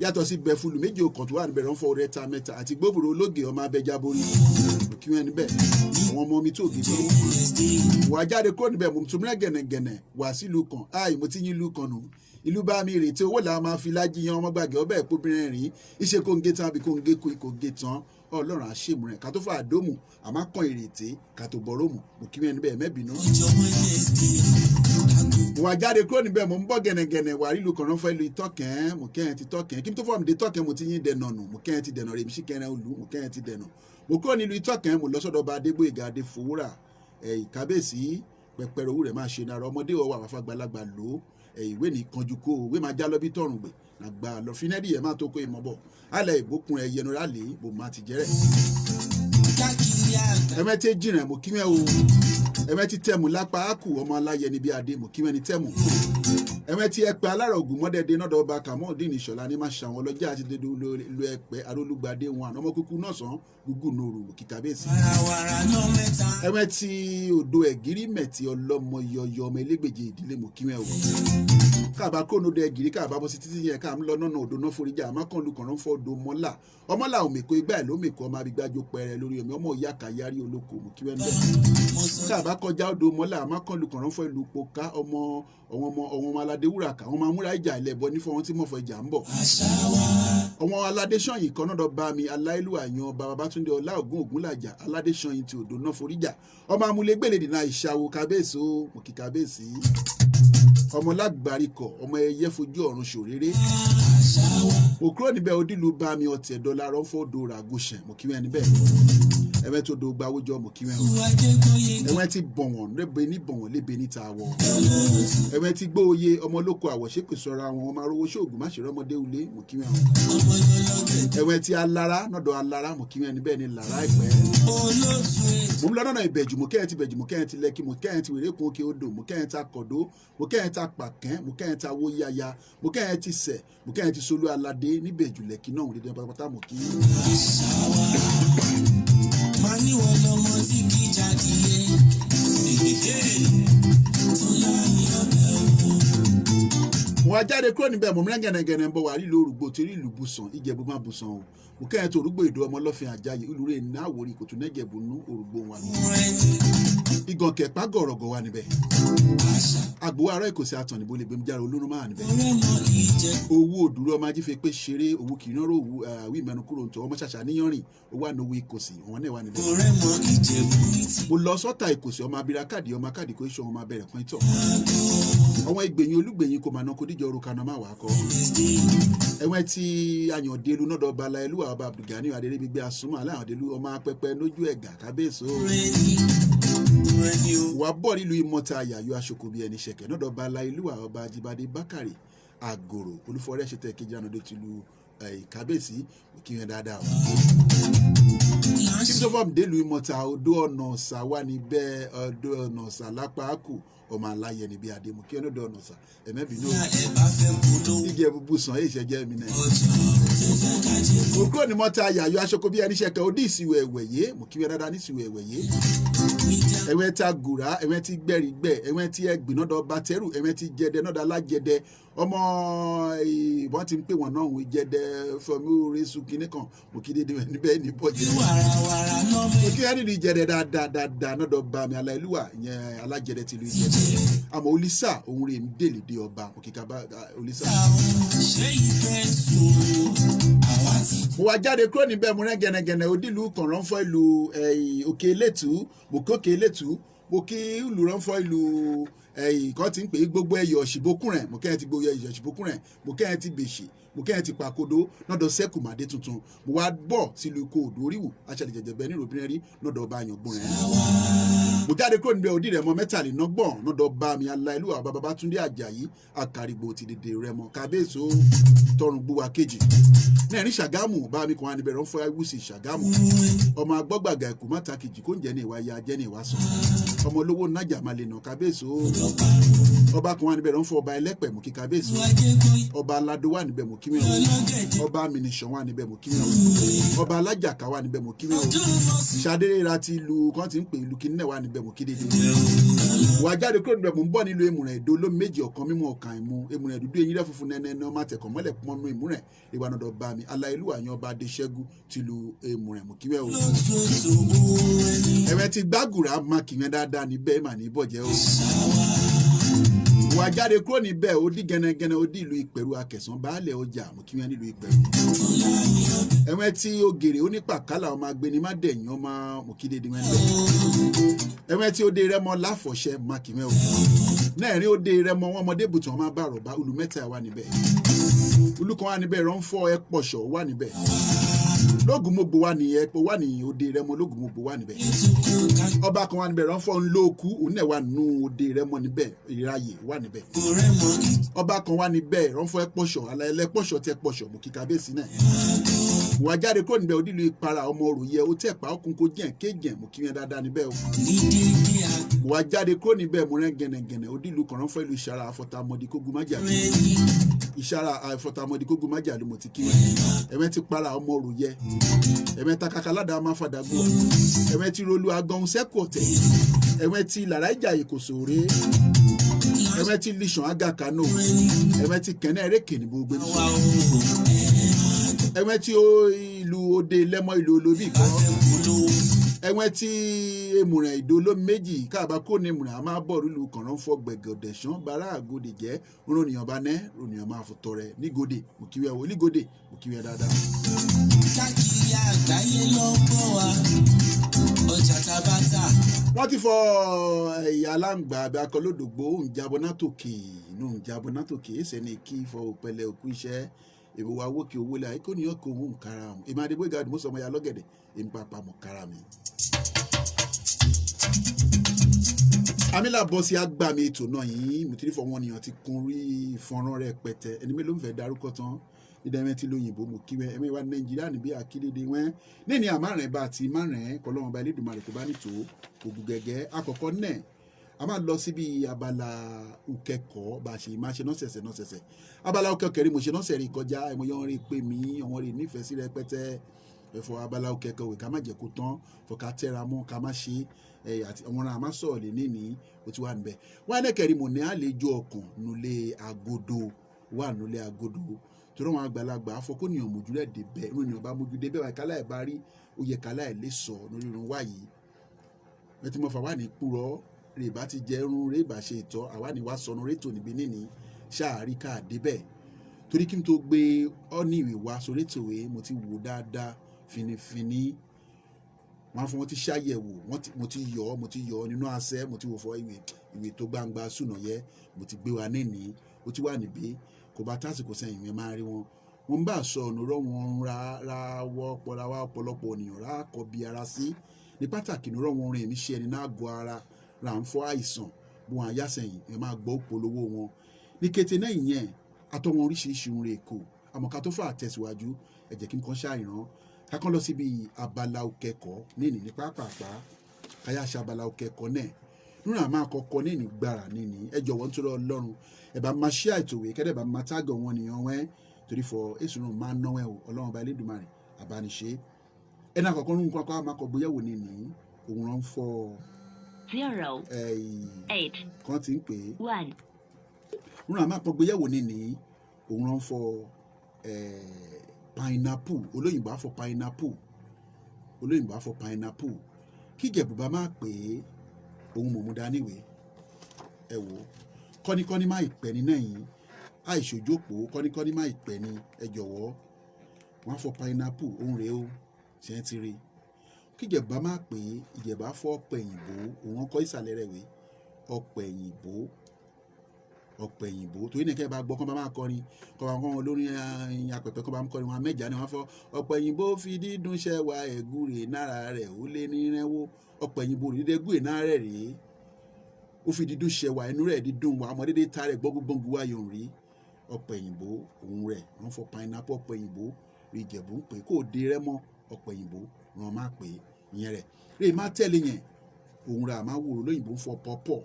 yàtọ̀ sí bẹ̀ fúlù méjì òkàn tó wà níbẹ̀ rán fọ́ rẹ̀ ta mẹ́ta àti gbóbùrò ológe ọmọ abẹ́já borí kí wọ́n níbẹ̀ àwọn ọmọ mi tó gidi wà jáde kó níbẹ̀ mo tún mìíràn gẹ̀nẹ̀gẹ̀nẹ̀ wà sílùú kan mo ti yín ìlú kan nù ìlú bá mi rètí owó làwọn máa fi lájí yan ọmọ gbàgbé ọbẹ̀ ìpóbìnrin rìn iṣẹ́ kó ń gé tán àbí kó ń gé kó gé tán ọlọ́run àṣemù rẹ̀ ká tó fà àdómù àmọ́ kàn ìrètí ká tó bọ̀ rómù mo kí wọ́n níbẹ̀ mẹ́bìnú. wà jáde kúrò níbẹ̀ mo ń bọ̀ gẹ̀nẹ̀gẹ̀nẹ̀ wà rí ìlú kan rán fẹ́ lu ìtọ́kẹ́ mo kẹ́hìn ti tọ́kẹ́ kí n tó fọ́ mi dé tọ́kẹ́ mo ti yín dẹ̀nà nù mo kẹ́hìn ti dẹ̀nà rèmi sí kẹrin olú mo kẹ́hìn ti dẹ̀nà mo kúrò nílùú ìtọ́kẹ́ mo lọ sọ́dọ̀ ọba Adégbóyèga Adéfowórà ìkábèsí pẹpẹrẹ owó rẹ̀ máa ṣe náírà ọmọdé ọwọ́ àwọn afágbálagbà lò ìwé ní kanjú kó ìwé máa já lọ bí tọrùn gbè nàgbà lọ fínẹ́dì yẹn máa tó kó ìmọ̀ bọ̀ alẹ́ ìbókun ẹ̀ yẹnu rálẹ̀ bò máa ti jẹ́rẹ̀. ẹ̀mẹ́tẹ́ jìnrìn mo kí mẹ́ o ẹ̀mẹ́tí tẹ̀mù lápá ákù ọmọ aláyẹ níbi adé mo kí mẹ́ni tẹ̀mù ẹ̀mẹ́tí ẹ̀pẹ́ alárọ̀ ògùn mọ́dẹ́dẹ́ nọ́dọ̀ ọba Kamaldeen Ìṣọ̀lá ní máa ṣàwọn ọlọ́jà àti dédé lo ẹ̀pẹ́ arólúgbadé wọn àná ọmọ kúkú náà sàn gúgù nòrò kíkàbẹ́sì. ẹ̀mẹ́tí odò ẹ̀gírí mẹ̀tí ọlọ́mọ yọyọ ọmọ elégbèje ìdílé mo kí mẹ́ o káàbá kóno dẹ gírí káàbá bọ́ sí títí yẹn káà ń lọ nọ́nà odò náà foríjà àmọ́ kàn lu kànrán fọ́ odò ọmọlà òmèkó igbá ẹ̀ lómèkó ọmọ abigbájọ pẹrẹ lórí omi ọmọ ìyá kàyárí olóko mú kí wẹ́n bẹ́ẹ̀ káàbá kọjá odò mọ́là àmọ́ kàn lu kànrán fọ́ ìlú poká ọmọ aládé wúrà ká ọmọ amúra ìjà ẹlẹ́bọ nífọ̀ wọn tí mọ̀fọ̀ ìjà ń bọ̀ ọmọ aládé sọ̀yìn kan náà bá mi aláìlúwà yan bàbá Bátúndé ọlá ògún ògúnlàjà aládé sọ̀yìn ti odò náà foríjà ọmọ amúlégbèlè dènà ìṣàwò kábíyèsí ó mọ̀ kí kábíyèsí ọmọ lágbàríkọ ọmọ ẹyẹ fojú ọ̀run ṣòréré mo kúrò níbẹ̀ odílù bá mi ọtí ẹ̀dọ́là rọ́fọ́dọ̀ ràgùṣẹ̀ mo kí wọ́n níbẹ̀ ẹ̀wẹ́ tó do gbàwójọ mo kí wọ́n ẹ̀wẹ́ ti bọ̀wọ̀n lébe ní bọ̀wọ̀n lébe níta àwọ̀ ẹ̀wẹ́ ti gbóoyè ọmọ olóko àwọ̀ ṣépè sọ́ra wọn ọmọ arówó ṣoògùn má ṣe rọ́mọdé ulé mo kí wọ́n ẹ̀wẹ́ ti alára nọ́dọ̀ alára mo kí wọ́n níbẹ̀ ní làrá ìpẹ́ mo ń lọ nọ́nà ìbẹ̀jù mo kẹ́yìn ti bẹ̀jù mo kẹ́yìn ti lẹ́kì mo kẹ́yìn ti wèrè kún òkè odò mo kẹ́yìn ta kọ̀dó mo kẹ́yìn ta pàkẹ́ mo kẹ́yìn ta wó yáya mo kẹ́yìn ti sẹ̀ mo kẹ́yìn ti solú aládé níbẹ̀jù lẹ́kì náà òun pátápátá mo kí. máa ní wọn lọmọ tí kì í jáde yẹ tó láyé ọbẹ̀ òun. mo wá jáde kúrò níbẹ̀ mo mìíràn gẹ̀nẹ̀gẹ̀nẹ̀ ń bọ̀ wà nílùú Òrùgbò torí ìlú Bùsàn Ìjẹ̀bú má Bùsàn o mo kẹ́yìn tó Òrùgbò ìdó ọmọ ọlọ́fin àjáyé olùrè ní Àwórì kòtò nẹ́jẹ̀bù nú Òrùgbò wà ní. ìgàn kẹ̀pá gọ̀rọ̀gọ̀ wà níbẹ̀ àgbò ará ìkòsí àtàn níbo lè gbé mi jára olórun máa níbẹ̀ owó òdúró ọmọ ajífẹ́ pé ṣeré owó kì í náà rò wí ìmẹ́nu kúrò ń tọ́ ọmọ ṣàṣà níyànrìn owó ànáwó ìkòsí wọn náà wà níbẹ̀. mo lọ sọ́tà ìkòsí ọmọ abira káàdì ọmọ káàdì kò ṣe ọmọ abẹ́rẹ́ kan ìtọ̀ àwọn ìgbẹ̀yìn olúgbẹ̀yìn kò máa ná kó díjọ orúkọ àná máa wà á kọ́ ẹ̀wọ̀n tí ayọ̀dẹ́lu nọ́dọ̀ bala ẹlú àwọn Abdulgani adéríbigbé asúnmọ́ aláyọ̀dẹ́lu ọmọ apẹpẹ lójú ẹ̀gà kábíyèsí wà bọ̀ nílùú ìmọ̀ta àyàyò aṣoko bíi ẹni ṣẹ̀kẹ̀ nọ́dọ̀ bala ìlú àwọn ọba Ajíbádé Bákàrè àgòrò olúfọ̀rẹ́ ṣètò kejì ànàdé tìlú kábíyèsí kí wọn dáadáa wà. christopher délùú ìmọ̀ta odò ọ̀nà ọ̀sà wà níbẹ̀ odò ọ̀nà ọ̀sà lápá àkù ọmọ aláyẹ níbi àdèmú kí wọn dọ̀ ọ̀nà ọ̀sà ẹ̀mẹ́bìnú ìjẹ́ Bùsàn èyí ṣẹ́jẹ́ mi náà. òkúrò ní mọ́ta àyàyò aṣoko bíi ẹni ṣẹ̀kẹ̀ ó dí ìsìwẹ̀ ẹ̀wẹ̀yé mo kí wọn dáadáa ní ìsìwẹ̀ ẹ̀wẹ̀yé ẹ̀wẹ̀ ta gùrà ẹ̀wẹ̀ ti gbẹ̀rìgbẹ̀ ẹ̀wẹ̀ ti ẹgbìn nọ́dọ̀ bàtẹ́rù ẹ̀wẹ̀ ti jẹdẹ nọ́dọ̀ alájẹdẹ ọmọ ìbọn ti ń pè wọ́n náà òun jẹdẹ fọmí orísun kínní kan mo kí dédé níbẹ̀ ní bọ́jẹ́ mo kí ẹni ìjẹdẹ dáadáa nọ́dọ̀ bá mi aláìlúwà ìyẹn alájẹdẹ ti lu ìjẹdẹ àmọ́ olísà òun rè ń délé dé ọba mo kí ká bá olísà. mo wá jáde kúrò níbẹ̀ mo rẹ́ gẹ̀nẹ́gẹ̀nẹ́ odílù kànrán fọ́ ìlú òkè elétù mo kí òkè elétù mo kí ìlú ránfọ́ ìlú kan ti ń pè é gbogbo ẹyọ òṣìbókùnrẹ̀ mo kẹ́yìn ti gbogbo ẹyọ òṣìbókùnrẹ̀ mo kẹ́yìn ti bèṣì mo kẹ́yìn ti pàkodo nọ́dọ̀ sẹ́kù màdé tuntun mo wá bọ̀ sílùú ikọ̀ òdò oríwù aṣàlẹ̀ jẹ̀jẹ̀ bẹ́ẹ̀ ní ìròbìnrin rí nọ́dọ̀ ọba àyàngbọ̀n rẹ̀. mo jáde kúrò níbẹ̀ òdì rẹ̀ mọ́ mẹ́tàlélọ́gbọ̀n lọ́dọ̀ bá mi aláìlúwà bàbá Babátúndé Àjàyí àkàrìgbò ti dèdè rẹ̀ mọ́ kábíyèsí ó tọrùn gbúwa kejì náà ní Ṣàgámù bá mi kàn wá níbẹ̀ rán fún ẹwùsì Ṣàgámù ọmọ agbọ́gbàgà ẹ̀kú mọ́ta kejì kó ń jẹ́ ní ìwà ya jẹ́ ní ìwà sàn ọmọ olówó nájà máa lè nà kábíyèsí ó ọba kan wà níbẹ̀ rán fún ọba ẹlẹ́pẹ̀ mú kí kábíyèsí ó ọba aládó wà níbẹ̀ mú kí mi ọba amìnìṣàn wà níbẹ̀ mú kí mi ọba alájàká wà níbẹ̀ mú kí mi ṣadéra ti ìlú kan ti ń pè ìlú kìnnìún wà níbẹ̀ mú kí dédé wà jáde kúrò níbẹ̀ mú ń bọ̀ nílùú Èmùrẹ̀ Èdó ló méjì ọ̀kan mímú ọ̀kan ìmú Èmùrẹ̀ dúdú eyín rẹ̀ funfun nẹ́nẹ́ ọmọ àtẹ̀kọ̀ mọ́lẹ̀ pọ́nú Èmùrẹ̀ ìwànàdọ̀ bá mi aláìlúwà yan ọba Adéṣẹ́gun tìlú Èmùrẹ̀ mú kí wẹ́ o ẹ̀wẹ̀ ti gbàgùrà má kì yẹn dáadáa níbẹ̀ mà ní bọ̀jẹ́ o wà jáde kúrò níbẹ̀ ó di gẹ́nẹ́gẹ́nẹ́ ó di ìlú Ìpẹ̀rù Akẹ̀sán baálẹ̀ ọjà mú kí wọ́n nílùú Ìpẹ̀rù ẹ̀wẹ̀ tí Ògèrè onípàkálà ọmọ agbeni má dẹ̀yìn ọmọ mùkídéédé wọn lẹ̀ ẹ̀wẹ̀ tí Òde Rẹ́mọ láfọ̀ṣẹ́ má kì wọ́n o náà rí Òde Rẹ́mọ wọn ọmọdé bùtàn ọmọ bá rọ̀bá olú mẹ́ta wà níbẹ̀ olùkọ́ wà níbẹ̀ ránfọ́ ẹ̀pọ̀ṣọ̀ wà níbẹ̀ lógùnmógbò wà ní ẹ̀pọ̀ wà ní Òde Rẹ́mọ lógùnmógbò wà níbẹ̀ ọba kan wà níbẹ̀ ránfọ́ ńlọ́ọ̀kú òun náà wà nù Òde Rẹ́mọ níbẹ̀ ìráyè wà níbẹ̀ ọba kan wà níbẹ̀ ránfọ́ ẹ̀pọ̀ṣọ̀ alẹ́pọ̀ṣọ̀ tẹ pọ̀ṣọ̀ mú kí kábíyèsí náà wà jáde kúrò níbẹ̀ òdìlú Ìpara ọmọ òròyẹ ó tẹ̀ pa ọkùn kó jẹ́ kéjẹ̀ mú kí yẹn dáadáa níbẹ̀ o wà jáde kúrò níbẹ̀ mú rẹ́ gẹ̀nẹ̀gẹ̀nẹ̀ òdìlú kan ránfọ́ ìlú Ìṣàrà Àfọ̀tàmọ́dì Kógun Májàlú Ìṣàrà Àfọ̀tàmọ́dì Kógun Májàlú mo ti kí wọn ẹ̀mẹ́ ti para ọmọ òròyẹ ẹ̀mẹ́ takaka ládàá máa fàdàgbọ́ ẹ̀mẹ́ ti rolú agọ́hún sẹ́kù ọ̀tẹ̀ ẹ̀mẹ́ ti làrá ìjà ìkòsòrè ẹ̀mẹ́ ti lìṣàn àgàkánò ẹ̀mẹ́ ti kẹ́nẹ́ ẹ̀rẹ́kẹ̀ ní gbogbo ẹ̀mẹ́ ti ìlú Òde Lẹ́mọ ìlú olóbì kan ẹ̀wẹ̀ tí Èmùrẹ̀ Ìdó ló méjì káàbá kó ní Èmùrẹ̀ a máa bọ̀ rúlu kànrán fọ gbẹ̀gẹ̀dẹ̀ sàn bàrà àgòdè jẹ́ rònìyàn bá nẹ́ rònìyàn máa fòtọ́ rẹ̀ nígòdè mùkíwẹ́ olígòdè mùkíwẹ́ dáadáa. káàkiri àgbáyé ló ń bọ̀ wá ọjà tabata. wọ́n ti fọ ẹ̀yà aláǹgbà àbí akọlódògbò òǹjàbọ̀nátòkè inú òǹjàbọ̀nátòkè ẹ̀sẹ̀ ní kí fọ òpẹlẹ òkú iṣẹ́ èmi wa wókè owó la ikú nìyàn kò ń kára mu èmi adébó ìgbàdùn mọ́sọ̀ ọmọ ya lọ́gẹ̀dẹ̀ èmi pàpà mọ̀ kára mi. amílà bọ́ sí agbàmì ètò náà yìí mo ti rí fọwọ́n nìyàn ti kun rí ìfọ̀nrán rẹ̀ pẹ̀tẹ́ ẹni mélòó ń fẹ́ darúkọ tán ìdẹ́mẹ́ tí lóyìnbó mo kí wẹ́ ẹ̀mẹ́ wa Nàìjíríà níbí àkídédé wẹ́n níní àmárẹ̀ bá ti márẹ̀ kọlọ́wọ́n bá Elédùmarè tó bá nìtò ògùn gẹ́gẹ́ àkọ́kọ́ náà a máa lọ síbi abala ukẹ́kọ̀ọ́ bá a ṣe máa ṣe nọ́sẹ̀sẹ̀ abala ukẹ́kọ̀ọ́ rí mo ṣe nọ́sẹ̀ rí kọjá ẹ̀mọ́ yẹn rí pé mi ọ̀wọ́n rí nífẹ̀ẹ́ sí rẹpẹtẹ ẹ̀fọ́ abala ukẹ́kọ̀ọ́ ká má jẹ́ kó tán fọ́ ká tẹ́ra mọ́ ká má ṣe àti àwọn ará má sọ̀rọ̀ lé níní o ti wà níbẹ̀ wọ́n á nẹ́kẹ̀rí mo ní àlejò ọkàn nulẹ̀ agodo wà nulẹ̀ agodo torí àwọn àgbàlagbà afọkónìyàn mójúlẹ̀ débẹ̀ inú ènìyàn bá mójú débẹ̀ wáyé kálá ẹ̀ bá rí oyè kálá ẹ̀ lè sọ lórí irun wáyé ẹ ti mọ fà wà ní kúrọ́ rè bá ti jẹ irun rè bá ṣe ìtọ́ àwa ni wá sọnù rétò níbi níní ṣáàrí káàdé bẹ́ẹ̀ torí kí n tó gbé ọ́ní ìwé wá sórí ètòwé mo ti wò dáadáa finifini wọn fún wọn ti ṣàyẹ̀wò mo ti yọ nínú àṣẹ mo ti wò fọ ìwé tó gbangba sùnà yẹ mo ti gbé wa níní ó ti wà níbí kò bá tásìkò sẹ́yìn yẹn máa rí wọn bá sọ ọ̀nà rọ wọn ra ọ̀pọ̀lọpọ̀ ènìyàn rà kọ bí ara sí ní pàtàkì ní rọ wọn rìn níṣẹ́ ẹni náà gọ ara ra ń fọ àìsàn bí wọn àyàsẹ̀yìn ẹ máa gbọ́ òpolówó wọn ní kété náà ìyẹn àtọwọn oríṣiríṣi ohun rẹ̀ kò àmọ́ ká tó fà tẹ̀síwájú ẹ jẹ́ kí n kàn ṣàìrán kákan lọ síbi abala òkẹ́kọ̀ọ́ níní ní pápápá káyà ṣe abala òkẹ́kọ̀ọ́ náà nínú àmọ́ àkọ́kọ́ níní gbàrà níní ẹ jọ̀wọ́ ń tọrọ Ọlọ́run ẹ bá máa ṣe àìtòwé kẹ́dẹ̀ bá máa tágọ̀ wọn nìyàn wẹ́n torí fọ èsùn náà máa náwẹ́ o Ọlọ́run ọba Elédùmarè àbániṣe ẹnì àkọ́kọ́ nínú kọ́kọ́ àmàkọ́ gbéyàwó níní òun rán fọ́ 0, 8, kan ti ń pè é 1. nínú àmàkọ́ gbéyàwó níní òun rán fọ́ pineapple olóyìnbó àfọ pineapple kí Ìjẹ̀bú bá máa pè é òun mọ̀mú dáníwé ẹ wò kọ́nikọ́ni má ìpẹ́ ní náà yìí àìṣòjòpó kọ́nikọ́ni má ìpẹ́ ní ẹ jọ̀wọ́ wọ́n á fọ pineapple òun rèé o ṣe é ti rí kí Ìjẹ̀bú bá máa pè é Ìjẹ̀bú á fọ ọ̀pẹ̀ òyìnbó òun ọkọ̀ ìsàlẹ̀ rẹ̀ wé ọ̀pẹ̀ òyìnbó ọ̀pẹ̀ òyìnbó torí ní kẹ́ bá gbọ́ kán bá máa kọrin kán bá kọ́ wọn lórí apẹ̀pẹ̀ kán bá ń kọrin wọn mẹ́jà ni wọ́n fọ́ ọ̀pẹ̀ òyìnbó fi dídùn ṣẹ̀wá ẹ̀gúrè náírà rẹ̀ ó lé ní irínwó ọ̀pẹ̀ òyìnbó rí dẹ́gúrè náírà rẹ̀ rèé ó fi dídùn ṣẹ̀wá ẹnu rẹ̀ dídùn wa ọmọdé dé ta rẹ̀ gbọ́ngbọ́ngbọ́ wa yòó rí ọ̀pẹ̀ òyìnbó òun rẹ̀ wọ́n fọ pineapple ọ̀pẹ̀ òyìnbó rí Ìjẹ̀bú ń pè kó dé rẹ́ mọ́ ọ̀pẹ̀ òyìnbó wọn máa pè ìyẹn rẹ̀ rí má tẹ̀lé yẹn òun rẹ̀ àmà wòrò lóyìnbó ń fọ pọ̀pọ̀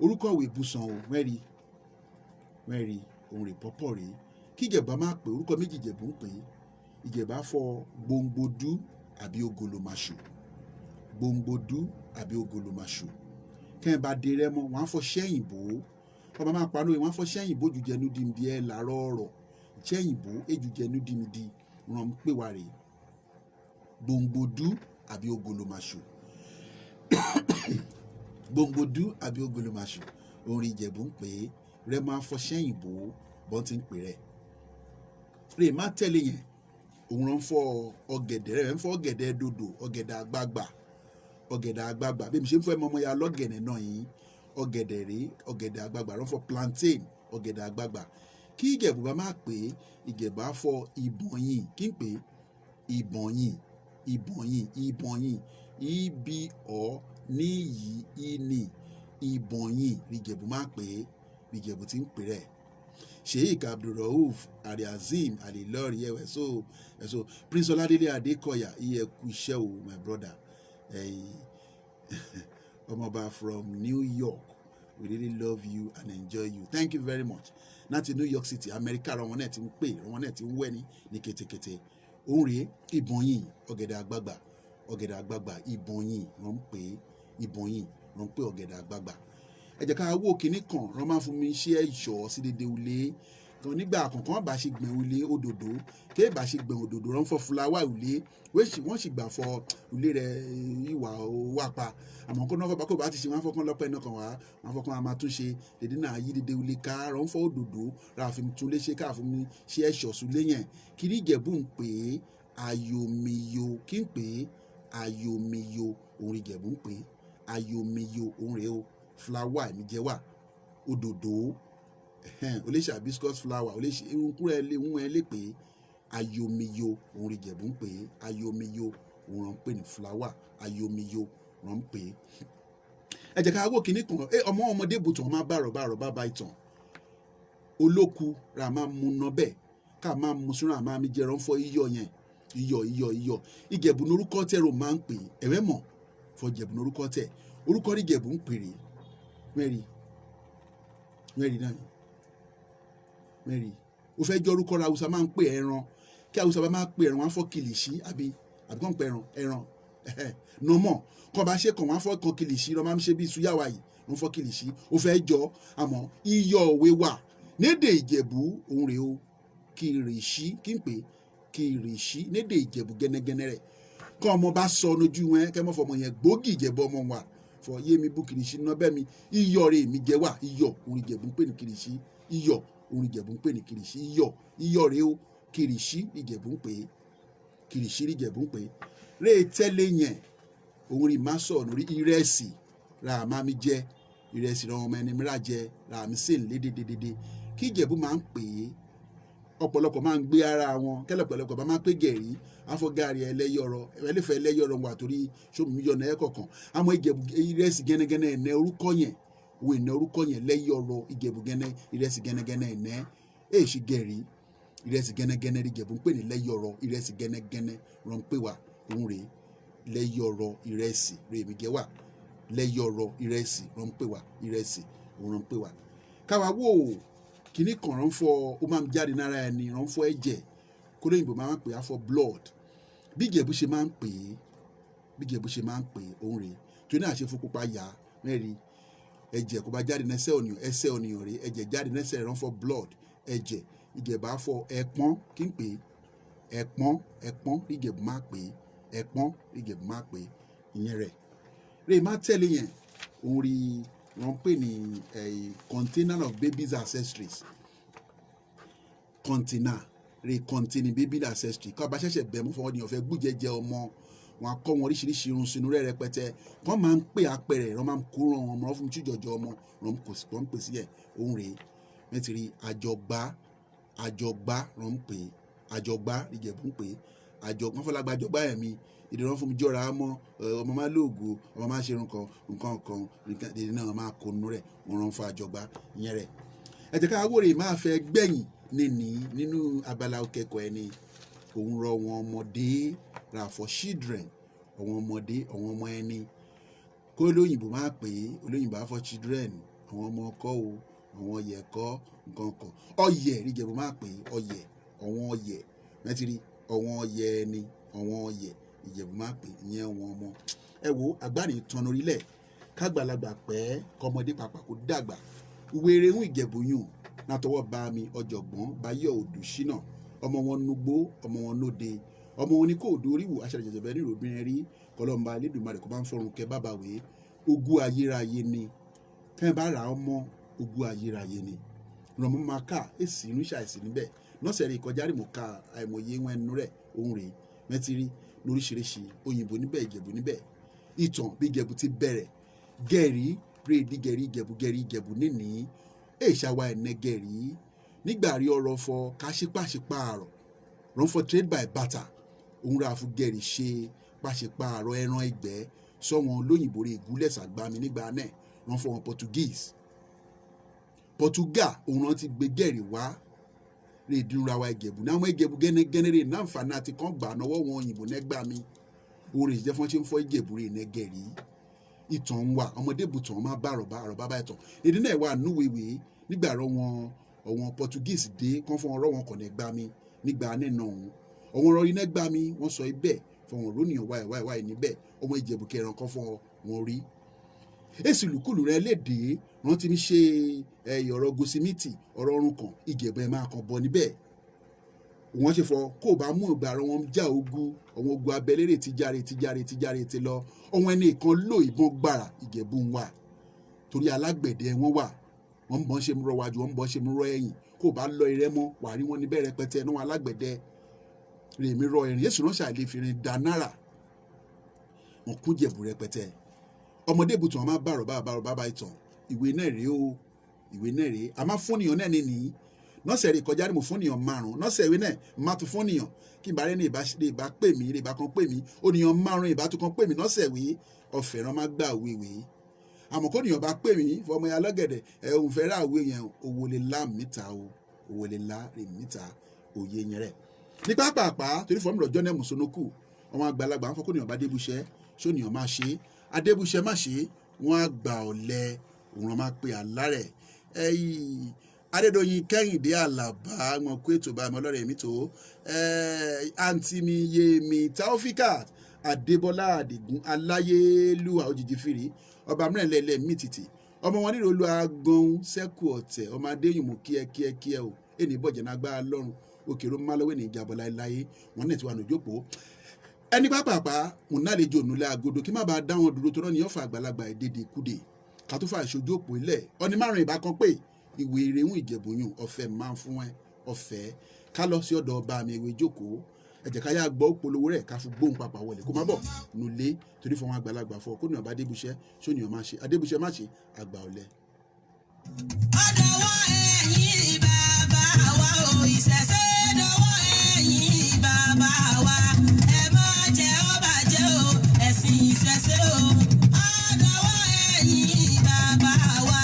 orúkọ ìwé ibùsàn o mẹ́rin òun rè pọ́pọ̀ rèé kí Ìjẹ̀bú máa pè orúkọ méjì Ìjẹ̀bú ń pè Ìjẹ̀bú á fọ gbòǹgbòdú àbí ogolomaṣù gbòǹgbòdú àbí ogolomaṣù kẹ́hìn bá dé rẹ́mọ wọ́n á fọ ṣẹ́yìnbó wọ́n bá máa parí wọ́n á fọ ṣẹ́yìnbó jùjẹ́nu dìmdì ẹ̀ làárọ̀ ọ̀rọ̀ ṣẹ́yìnbó èjùjẹ́nu dìmdì ràn ń pè wá rè gbòǹgbòdú àbí ogolomaṣù gbòǹgbòdú àbí ogolomaṣù orin Ìjẹ̀bú ń pè é rẹ́mọ á fọ ṣẹ́yìnbó bọ́n ti ń pè rẹ̀ rè má tẹ̀lé yẹn òun rán fọ ọ̀gẹ̀dẹ̀ rẹ̀ ń fọ ọ̀gẹ̀dẹ̀ dòdò ọ̀gẹ̀dẹ̀ àgbagbà bí mi ṣe ń fọ ẹmọ ọmọ ya lọ́gẹ̀dẹ̀ náà yìí ọ̀gẹ̀dẹ̀ rèé ọ̀gẹ̀dẹ̀ àgbagbà rán fọ plantain ọ̀gẹ̀dẹ̀ àgbagbà kí Ìjẹ̀bú bá máa pè é Ìjẹ̀bú á fọ ìbọ̀nyìn kí n pè é ìbọ̀nyìn ibi ọ̀ ní yìí ìní ìbọ̀nyìn Ìjẹ̀bú máa pè é Ìjẹ̀bú ti ń pè rẹ̀ Sheikh Abdulrauf Aliazeem Alilori ẹ̀wẹ̀ Prince Oladele Adekoya iye kú iṣẹ́ o my brother ọmọọba from New York we really love you and enjoy you thank you very much láti New York City America àwọn náà ti ń pè àwọn náà ti ń wẹ́ni ní ketekete òun rèé ìbọ̀nyìn ọ̀gẹ̀dẹ̀ àgbagbà ìbọ̀nyìn wọ́n ń pè ìbọ̀nyìn wọ́n ń pè ọ̀gẹ̀dẹ̀ àgbagbà ẹ jẹ́ ká wó kinní kan rán máa fún mi ṣe ìṣọ́ sí dédé ulé kan nígbà kọ̀ọ̀kan bá ṣe gbẹ̀n ulé òdòdó ké bá ṣe gbẹ̀n òdòdó rán fọ́ fúláwà ulé wọ́n sì gbà fọ ulé rẹ̀ ìwà wà pa àmọ́ kó náà fọ́ bá kó bá ti ṣe wọ́n fọ́kàn lọ́pẹ́ náà kàn wá wọ́n fọ́kàn a máa tún ṣe dédé náà yí dédé ulé ká rán fọ́ òdòdó ra àfi tún lé ṣe káà fún mi ṣe ẹ̀ṣọ́ súlé yẹn kiri Ìjẹ̀bú ń pè é ayomiyo kí ń pè é ayomiyo òun Ìjẹ̀bú ń pè é ayomiyo òun rèé o flower mi jẹ wà òdòdó oléṣà hibiscus flower oléṣà irúnkúrẹ́ ẹ lè pè é ayomiyo òun Ìjẹ̀bú ń pè é ayomiyo òun ràn ń pè ní flower ayomiyo ràn ń pè é. ẹ jẹ́ ká wò kíní kan ọmọdé bùtàn máa bá ìtàn olóku ra máa mú ná bẹ́ẹ̀ ká máa mú súnra máa mi jẹrán fọ iyọ̀ yẹn iyọ̀ Ìjẹ̀bú ní orúkọ tẹ̀ ro máa ń pè é ẹ̀wẹ́ mọ̀ fọ Ìjẹ̀bú ní orúkọ tẹ̀ orúkọ rí Ìjẹ̀bú ń pèrè mẹ́rin ó fẹ́ jọ orúkọ ra Haúsá máa ń pè ẹran kí Haúsá bá máa pè ẹran wọn á fọ́ kìlìṣí àbí kàn pè ẹran nọmọ kọ́ bá ṣe kàn wọ́n á fọ́ kan kìlìṣí lọ́ máa ń ṣe bí suyáwá yìí wọ́n fọ́ kìlìṣí ó fẹ́ jọ àmọ́ iyọ̀ òwe wà nédè Ìjẹ̀bú òun rèé o kìrìṣí kí n pè kìrìṣí nédè Ìjẹ̀bú gẹ́nẹ́gẹ́nẹ́ rẹ̀ kọ́ ọmọ bá sọ lójú wọn kẹ́ mọ́ fọmọ yẹn gbòógì Ìjẹ̀bú ọmọ wa fọ yé mi bú kìrìṣí náà bẹ́ẹ̀ mi iyọ̀ rẹ̀ mi jẹ́ wà iyọ̀ òun Ìjẹ̀bú ń pè ní kìrìṣí iyọ̀ òun Ìjẹ̀bú ń pè ní kìrìṣí iyọ̀ rẹ̀ o kìrìṣí Ìjẹ̀bú ń pè é kìrìṣí Ìjẹ̀bú ń pè é rè tẹ́lẹ̀ yẹn òun rí má sọ̀ lórí ìrẹsì ra àmà mi jẹ ìrẹsì ra ọmọ ẹni mìíràn jẹ ra àmì sí ìlé dédédédé kí Ìjẹ̀bú máa ń pè é ọ̀pọ̀lọpọ̀ máa ń gbé ara wọn kẹ́lọ̀pọ̀lọpọ̀ bá máa pé gẹ̀rí afọ́gáàrí ẹlẹ́yọ̀rọ̀ ẹlẹ́fẹ̀ẹ́ ẹlẹ́yọ̀rọ̀ wà torí sómi yọ̀nà ẹ̀ kọ̀ọ̀kan àmọ́ Ìjẹ̀bú ìrẹsì gẹ́nẹ́gẹ́nẹ́ ẹ̀nẹ́ orúkọ yẹn wo ẹ̀nẹ́ orúkọ yẹn lẹ́yọ̀rọ̀ Ìjẹ̀bú gẹ́nẹ́ ìrẹsì gẹ́nẹ́gẹ́nẹ́ ẹ̀nẹ́ èèṣì gẹ̀rí ìrẹsì gẹ́nẹ́gẹ́nẹ́ Ìjẹ̀bú ń pè ní lẹ́yọ̀rọ̀ ìrẹsì gẹ́nẹ́gẹ́nẹ́ rọ̀ ń pè wá òun rèé lẹ́yọ̀rọ̀ ìrẹsì rèé mi gẹ́ wà lẹ́yọ̀rọ̀ ìrẹsì rọ̀ ń pè wá ìrẹsì òun rọ̀ ń pè wá káwa wò kìíní kan rán fọ ó máa ń jáde nára ẹni rán fọ ẹ̀jẹ̀ kó lóyìnbó máa ń pè á fọ blood bí Ìjẹ̀bú ṣe máa ń pè é òun rèé tó ní àṣẹ fún pupa yá mẹ́rin ẹ̀jẹ̀ kó bá jáde nẹ́sẹ̀ ònìyàn rèé ẹ̀jẹ̀ jáde nẹ́sẹ̀ rán fọ blood ẹ̀jẹ̀ Ìjẹ̀bú á fọ ẹ̀pọ́n kí n pè é ẹ̀pọ́n Ìjẹ̀bú máa pè é ẹ̀pọ́n Ìjẹ̀bú máa pè é ìyẹn rẹ̀ rèé má tẹ̀lé yẹn òun rí wọ́n pè ní container of babies accessories container baby accessory kọ́ ọba ṣẹ̀ṣẹ̀ bẹ̀ mú fọwọ́ ni ọ̀fẹ́ gbújẹjẹ ọmọ wọn kọ́ wọn oríṣiríṣi irun sínú rẹ̀ rẹpẹtẹ wọ́n máa ń pè apẹ̀rẹ̀ wọ́n máa ń kó ràn wọn mọ́ fún tíjọjọ ọmọ wọ́n ń pè sí ẹ̀ òun rèé mẹ́tìrì àjọgbá wọ́n ń pè àjọgbá ìjẹ̀bú ń pè wọ́n fọlágbá àjọgbá ẹ̀mí ìdìrán fún mi jọra mọ́ ọmọ máa lóògùn ọmọ máa ṣe nǹkan ìdí náà máa kó nínú rẹ̀ wọ́n rán fún àjọgbá ìyẹn rẹ̀ ẹ jẹ́ ká wòrè máa fẹ́ gbẹ̀yìn nínú abala akẹ́kọ̀ọ́ ẹni òun rọ wọn ọmọdé ra for children àwọn ọmọdé àwọn ọmọ ẹni kó olóyìnbó máa pè é olóyìnbó á for children àwọn ọmọ ọkọ o àwọn ọyẹ kọ nǹkan kan ọyẹ ìjẹ̀bú máa pè é ọyẹ àwọn ọyẹ mẹtìrí àwọn ọyẹ ẹni àwọn ọyẹ ìjẹ̀bú máa pè é ìyẹn àwọn ọmọ ẹ wo agbárí ìtàn orílẹ̀ kágbàlagbà pẹ́ kọmọdé pàpà kó dàgbà wèrè ń ìjẹ̀bú yùn látọwọ́ bá mi ọ̀jọ̀gbọ́n Báyọ̀ Odùṣínà ọmọ wọn nugbó ọmọ wọn lóde ọmọ wọn ní kò dóríwò aṣáájú jẹjẹrẹ ní ìròbìnrin rí kọlọmba Elédùmarè kó bá ń fọrùn kẹ bàbá wèé ogún ayérayé ni kẹ́hìn bá ra ọmọ ogún ayérayé ni rọmọ máa ká èsì inú ṣàìsí níbẹ̀ nọ́ọ̀sẹ̀ rí ìkọjá rí mo ka àìmọye wọn ẹnu rẹ̀ òun rèé mẹ́tìrí lóríṣiríṣi òyìnbó níbẹ̀ ìjẹ̀bú níbẹ̀ ìtàn bí ìjẹ̀bú ti bẹ̀rẹ̀ gẹ̀rí rédí gẹ̀rí ìjẹ̀bú níní èṣàwá ẹ̀nẹ́ gẹ̀rí nígbà rí ọrọ̀ fọ káṣípàṣípààrọ̀ run for trade by barter òun ra fún gẹ̀rí ṣe pàṣípààrọ̀ ẹran ẹgbẹ́ sọ́wọ́n lóyìnbó rẹ̀ ìgúnlẹ̀ sàgbàmì nígbà náà run for wọn Portugal òun náà ti gbé gẹ̀rí wá rè dúnra wa ìjẹ̀bú náà wọ́n ìjẹ̀bú gẹ́nẹ́gẹ́nẹ́ rè náà fàánà àti kàn gbà náwó wọn òyìnbó nẹ́gbà mi òun rè jẹ́ fọ́n ṣe ń fọ́ ìjẹ̀bú rè nẹ́gẹ̀rí ìtàn wà ọmọdé bùtàn máa bá àrọ̀bá bá ìtàn èdè náà wà núwèwé nígbà rọ wọn àwọn Portuguese dé kán fún ọ̀rọ̀ wọn kàn nẹ́gbà mi nígbà nínà ọ̀hún ọ̀hún ọ̀rọ̀ iná gbà mí wọ́n sọ ibẹ̀ fún wọn rónìyàn wáìwáì níbẹ̀ ọmọ ìjẹ̀bú kẹran kan fún wọn rí èsì lùkùlù rẹ léde wọn ti ní ṣe ọ̀rọ̀ gosimiti ọ̀rọ̀ ọrùn kan ìjẹ̀bú ẹ̀ máa kàn bọ̀ níbẹ̀ wọ́n ṣe fọ kó o bá mú ìgbà ara wọn já ogun àwọn ogun abẹ́lérè tíjáre ti lọ ọmọ ẹni kan lò ìbọn gbàrà ìjẹ̀bú ń wà torí alágbẹ̀dẹ wọn wà wọ́n ń bọ́n ṣe mú rọ wájú wọ́n ń bọ́n ṣe mú rọ ẹ̀yìn kó o bá lọ irẹ́ mọ́ wàá rí wọn níbẹ̀ rẹpẹtẹ náà alágbẹ̀dẹ rèmi rọ ẹ̀rìn yéṣù ránṣẹ́ àlefirin da náírà wọn kún jẹ̀bú rẹpẹtẹ ọmọdé ibùtàn máa bá àrọ̀bá ìtàn ìwé náà rèé a máa fún nìyàn náà nìyí nọ́ọ̀sẹ̀ rè kọjá ní mo fún nìyàn 5 nọ́ọ̀sẹ̀ ìwé náà má tún fún nìyàn kí n bá rẹ́ ní ìbá pè mí ìbá kan pè mí ó nìyàn 5 ìbá tún kan pè mí nọ́ọ̀sẹ̀ ìwé ọ̀fẹ́ rán má gbà wéwé àmọ́ kó nìyàn bá pè mí fọmọ ya lọ́gẹ̀dẹ̀ òun fẹ́ rà wé yẹn owó lè lá mìta owó lè lá rè mìta òye yẹn rẹ̀ ní pápápá torí fọmọ lọ́jọ́ náà mùsùlùkù àwọn àgbàlagbà ń fọ kó nìyàn bá débùṣẹ́ sónìyàn má ṣe adébùṣẹ́ má ṣe wọ́n á gbà ọ̀lẹ òun máa pe àlárẹ̀ Adédọ̀yìn Kẹ́hìndé Àlàbá wọn kó ètò bá mi ọlọ́rẹ̀ mi tó àǹtí mi yé mi Taofikat Adébọ́lá Àdìgún Aláyélúwà òjijì fìrí ọba mìíràn lẹ́lẹ́ mi tìtì ọmọ wọn nílò olú agbọ̀n sẹ́kù ọ̀tẹ̀ ọmọ adéyìnmó kíẹ́ o ẹni bọ̀jẹ̀ náà gbá lọ́rùn òkèrò málọ́wé ní ìjàbọ̀ láéláé wọn náà ti wà lójókòó ẹni pápápá òun náà lè jò nulẹ̀ agodo kí má bàa dá wọn dúró tó náà ní ọ̀fà àgbàlagbà èdèdè kúdè kàtúfà ìṣojú òpó ilẹ̀ ọ̀ní 5 ìbá kan pé ìwé ìrẹ̀hún ìjẹ̀bùyùn ọ̀fẹ́ máa ń fún ẹ ọ̀fẹ́ ká lọ sí ọ̀dọ̀ ọba mi ìwé jókòó ẹ̀jẹ̀ ká yá gbọ́ polówó rẹ̀ ká fún gbóhùn papà wọlé kó má bọ̀ nulẹ̀ torí fún wọn àgbàlagbà fọ kó nìyàn bá adébúṣẹ́ sóníyàn má ṣe adébúṣẹ́ má ṣe àgbà ọ̀lẹ. ọ̀dọ̀wọ́ ẹ̀yin bàbá wa ò ìṣẹ̀ṣẹ̀ dọ̀wọ́ ẹ̀yin bàbá wa ẹ má jẹ́ ó bàjẹ́ o ẹ̀sìn ìṣẹ̀ṣẹ̀ o ọ̀dọ̀wọ́ ẹ̀yin bàbá wa.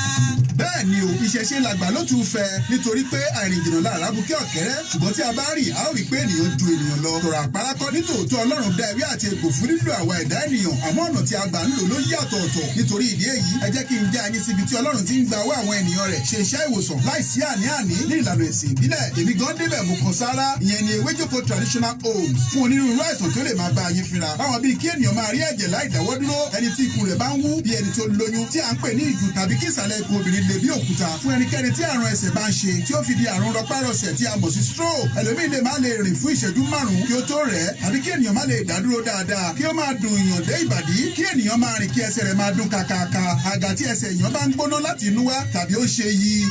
bẹ́ẹ̀ ni o ìṣẹ̀ṣe làgbà ló tún fẹ́ nítorí pé àìrìnjìnà lára bukí ọ̀kẹ́rẹ́ ṣùgbọ́n tí a bá rí a ó rí pé ènìyàn ju ènìyàn lọ tọ̀rọ̀ àpárá kọ́ ní tòótọ́ ọlọ́run dá ewé àti egbò fún nílò àwa ẹ̀dá ènìyàn àmọ́ ọ̀nà tí a gbà ń lò ló yàtọ̀ ọ̀tọ̀ nítorí ìdí èyí ẹ jẹ́ kí n já yín síbi tí ọlọ́run ti ń gba owó àwọn ènìyàn rẹ̀ ṣe iṣẹ́ ìwòsàn láìsí àní-àní ní ìlànà ẹ̀sìn ìbílẹ̀ èmi gan débẹ̀ mo kàn sára ìyẹn ni ewéjoko traditional homes fún onírúurú àìsàn tó lè máa bá yín fínra báwọn bíi kí ènìyàn máa rí ẹ̀jẹ̀ láì dáwọ́ dúró ẹni tí ikùn rẹ̀ bá ń wú bí ẹni tó lóyún tí à ń pè ní ìjù tàbí kí ìsàlẹ̀ ikùn obìnrin lè bí Abẹ́òkúta fún ẹnikẹ́ni tí àrùn ẹsẹ̀ bá ń ṣe tí ó fi di àrùn rọpárọsẹ̀ tí a mọ̀ sí stroke. Ẹlòmíì lè má lè rìn fún ìṣẹ́jú márùn-ún kí ó tó rẹ̀ àbí kí ènìyàn má lè dádúró dáadáa kí ó máa dùn èèyàn dé ìbàdí kí ènìyàn máa rìn kí ẹsẹ̀ rẹ̀ máa dún kàkàkà àgà tí ẹsẹ̀ èèyàn bá ń gbóná láti inú wá tàbí ó ṣe yí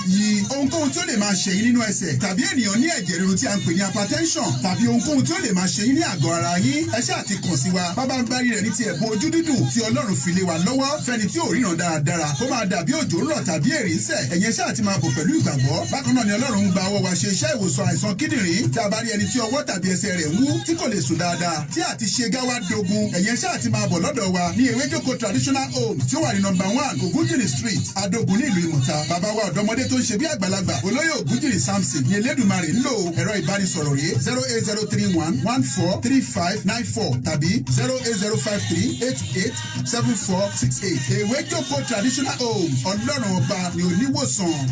ohunkóhun tí ó lè máa ṣẹ̀yìn nínú ẹsẹ̀ tàbí ènìyàn ní ẹ̀jẹ̀ ríru tí a ń pè ní hypertension tàbí ohunkóhun tí ó lè máa ṣẹ̀yìn ní àgọ́ ara yín ẹ ṣáà ti kàn sí wa bábá ń bárí rẹ̀ ní ti ẹ̀bùn ojú dídùn tí Ọlọ́run fi lé wa lọ́wọ́ fẹ́ni tí ò ríran dáradára kó máa dàbí òjò ń rọ̀ tàbí èrì ń sẹ̀ ẹ̀yin ṣáà ti máa bọ̀ pẹ̀lú ìgbàgbọ́ bákan náà ni Ọlọ́run ń gba ọwọ́ wa ṣe iṣẹ́ ìwòsàn àìsàn kíndìnrín tí a bá rí ẹni tí ọwọ́ tàbí ẹsẹ̀ rẹ̀ wú tí kò lè sùn dáadáa tí àti ṣe gáwá dogun ẹ̀yin ṣáà ti máa bọ̀ lọ́dọ̀ wa ní Ewéjókòó traditional home tí ó wà ní number 1 Ògúnjìrì street Adógun ní ìlú Ìmọ̀ta bàbá wa ọ̀dọ́mọdé tó ń ṣe bí àgbàlagbà olóyè Ògúnjìrì Samson ní Elédùmarè ń lò ẹ̀rọ ìbánisọ̀rọ̀ rèé 08031143594 tàbí 08053887468 Ewéjókòó traditional home Ọlọ́run ọba ni oníwòsàn.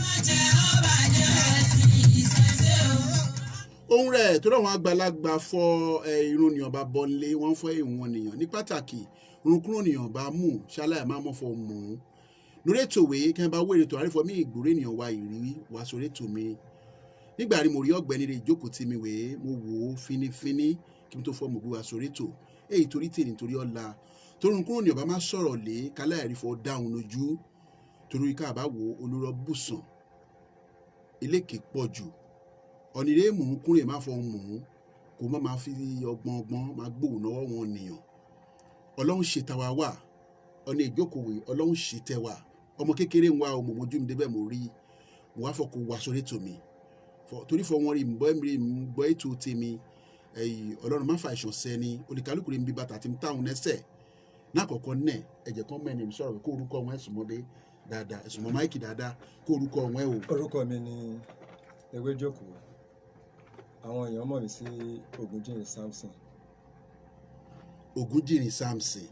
ohun rẹ̀ tó dáwọn àgbàlagbà fọ irun nìyàn bá bọ́ nílé wọ́n fọ́ ìwọ̀n nìyàn ní pàtàkì orúnkúrò nìyàn bá mú ṣáláyà máa mọ̀ fọ́ mú un lórí ètò ìwé kí wọ́n bá wéèrè tó àrífọ́ mí ìgbòrè ènìyàn wa ìrírí wá sórí ètò mi nígbà rí mo rí ọ̀gbẹ́ni rẹ̀ ìjókòó tí mi wèé mo wò ó fínífíní kí n tó fọ́ mo gbé wá sórí ètò èyí torí tèmi torí ọ̀la torúnkúrò nìyàn bá má sọ̀rọ̀ lé káláyà rí fọ́ dáhùn lójú torí ká bá wo olóró bùsàn eléke pọ̀ jù ọ̀nìrè mú kúrè má fọ́ mú kó má máa fi ọgbọ́n máa gbòòrò náwó wọn nìyàn Ọlọ́run ṣe tàwa wà ọ̀nà ìjókòó Ọlọ́run ṣe tẹ wà ọmọ kékeré ń wá ọmọ mojú mi débẹ̀ mo rí mo wá fọ kó wá sórí ètò mi torí fọ wọn rí mbọ́ ètò tèmi Ọlọ́run má fa ìṣàn sẹ́ni oníkálukú rí mi bí bàtà tí mo táwọn ẹsẹ̀ náà kọ̀ọ̀kan náà ẹ̀jẹ̀ kan mẹ́rin mi sọ̀rọ̀ kó orúkọ wọn ẹ̀sùn mọ́dé dáadáa ẹ̀sùn mọ́ máìkì dáadáa kó orúkọ wọn ẹ̀ o. Orúkọ mi ni Ewéjókòó àwọn èèyàn mọ̀ mí sí Ògúnjìrì Samson. Ògúnjìrì Samson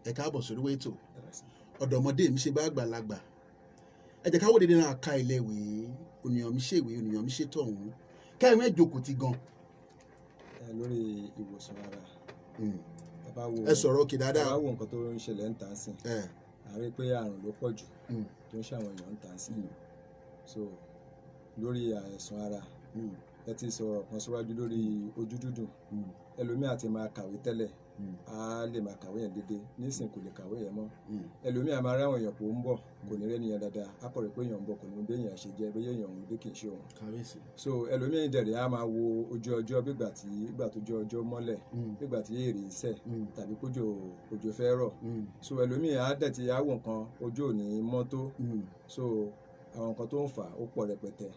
ẹ káàbọ̀ sórí ètò ọ̀dọ́mọdé mi ṣe bá àgbàlagbà ẹ jẹ́ káwọ́ dédé náà ka ilé ìwé ònìyàn mi ṣèwé ònìyàn mi ṣètò ọ̀hún káyọ̀ ẹ̀ jókòó ti gan. lórí ìwòsàn ara ẹ sọ̀rọ̀ òkè dáadáa. ẹ bá wo nǹkan tó ń ṣẹlẹ̀ ń tà sí a rí pé àrùn ló pọ̀ jù tó ń ṣàwọn èèyàn ń tà sí so lórí àìsàn ara ẹ ti sọ̀rọ̀ kan síwájú lórí ojú dúdùn ẹlòmíì àti máa kàwé tẹ́lẹ̀ á lè máa kàwé yẹn dédé nísìnyí kò lè kàwé yẹn mọ́ ẹlòmíì àmọ́ ara àwọn èèyàn kò ń bọ̀ kò ní rẹ́ni yẹn dáadáa á kọ̀ rẹ̀ pé èèyàn ń bọ̀ kò ní bí èèyàn ṣe jẹ́ bóyá èèyàn ń dé kì í ṣe òun so ẹlòmíì dẹ̀rẹ̀ á máa wo ojú ọjọ́ bígbà tó jẹ́ ọjọ́ mọ́lẹ̀ bígbà tí èrè ń sẹ̀ tàbí kójò òjò fẹ́ rọ̀ so ẹlòmíì á dẹ̀ ti á wò nǹkan ojú ò ní mọ́ tó so àwọn nǹkan tó ń fà ó pọ̀ rẹpẹtẹ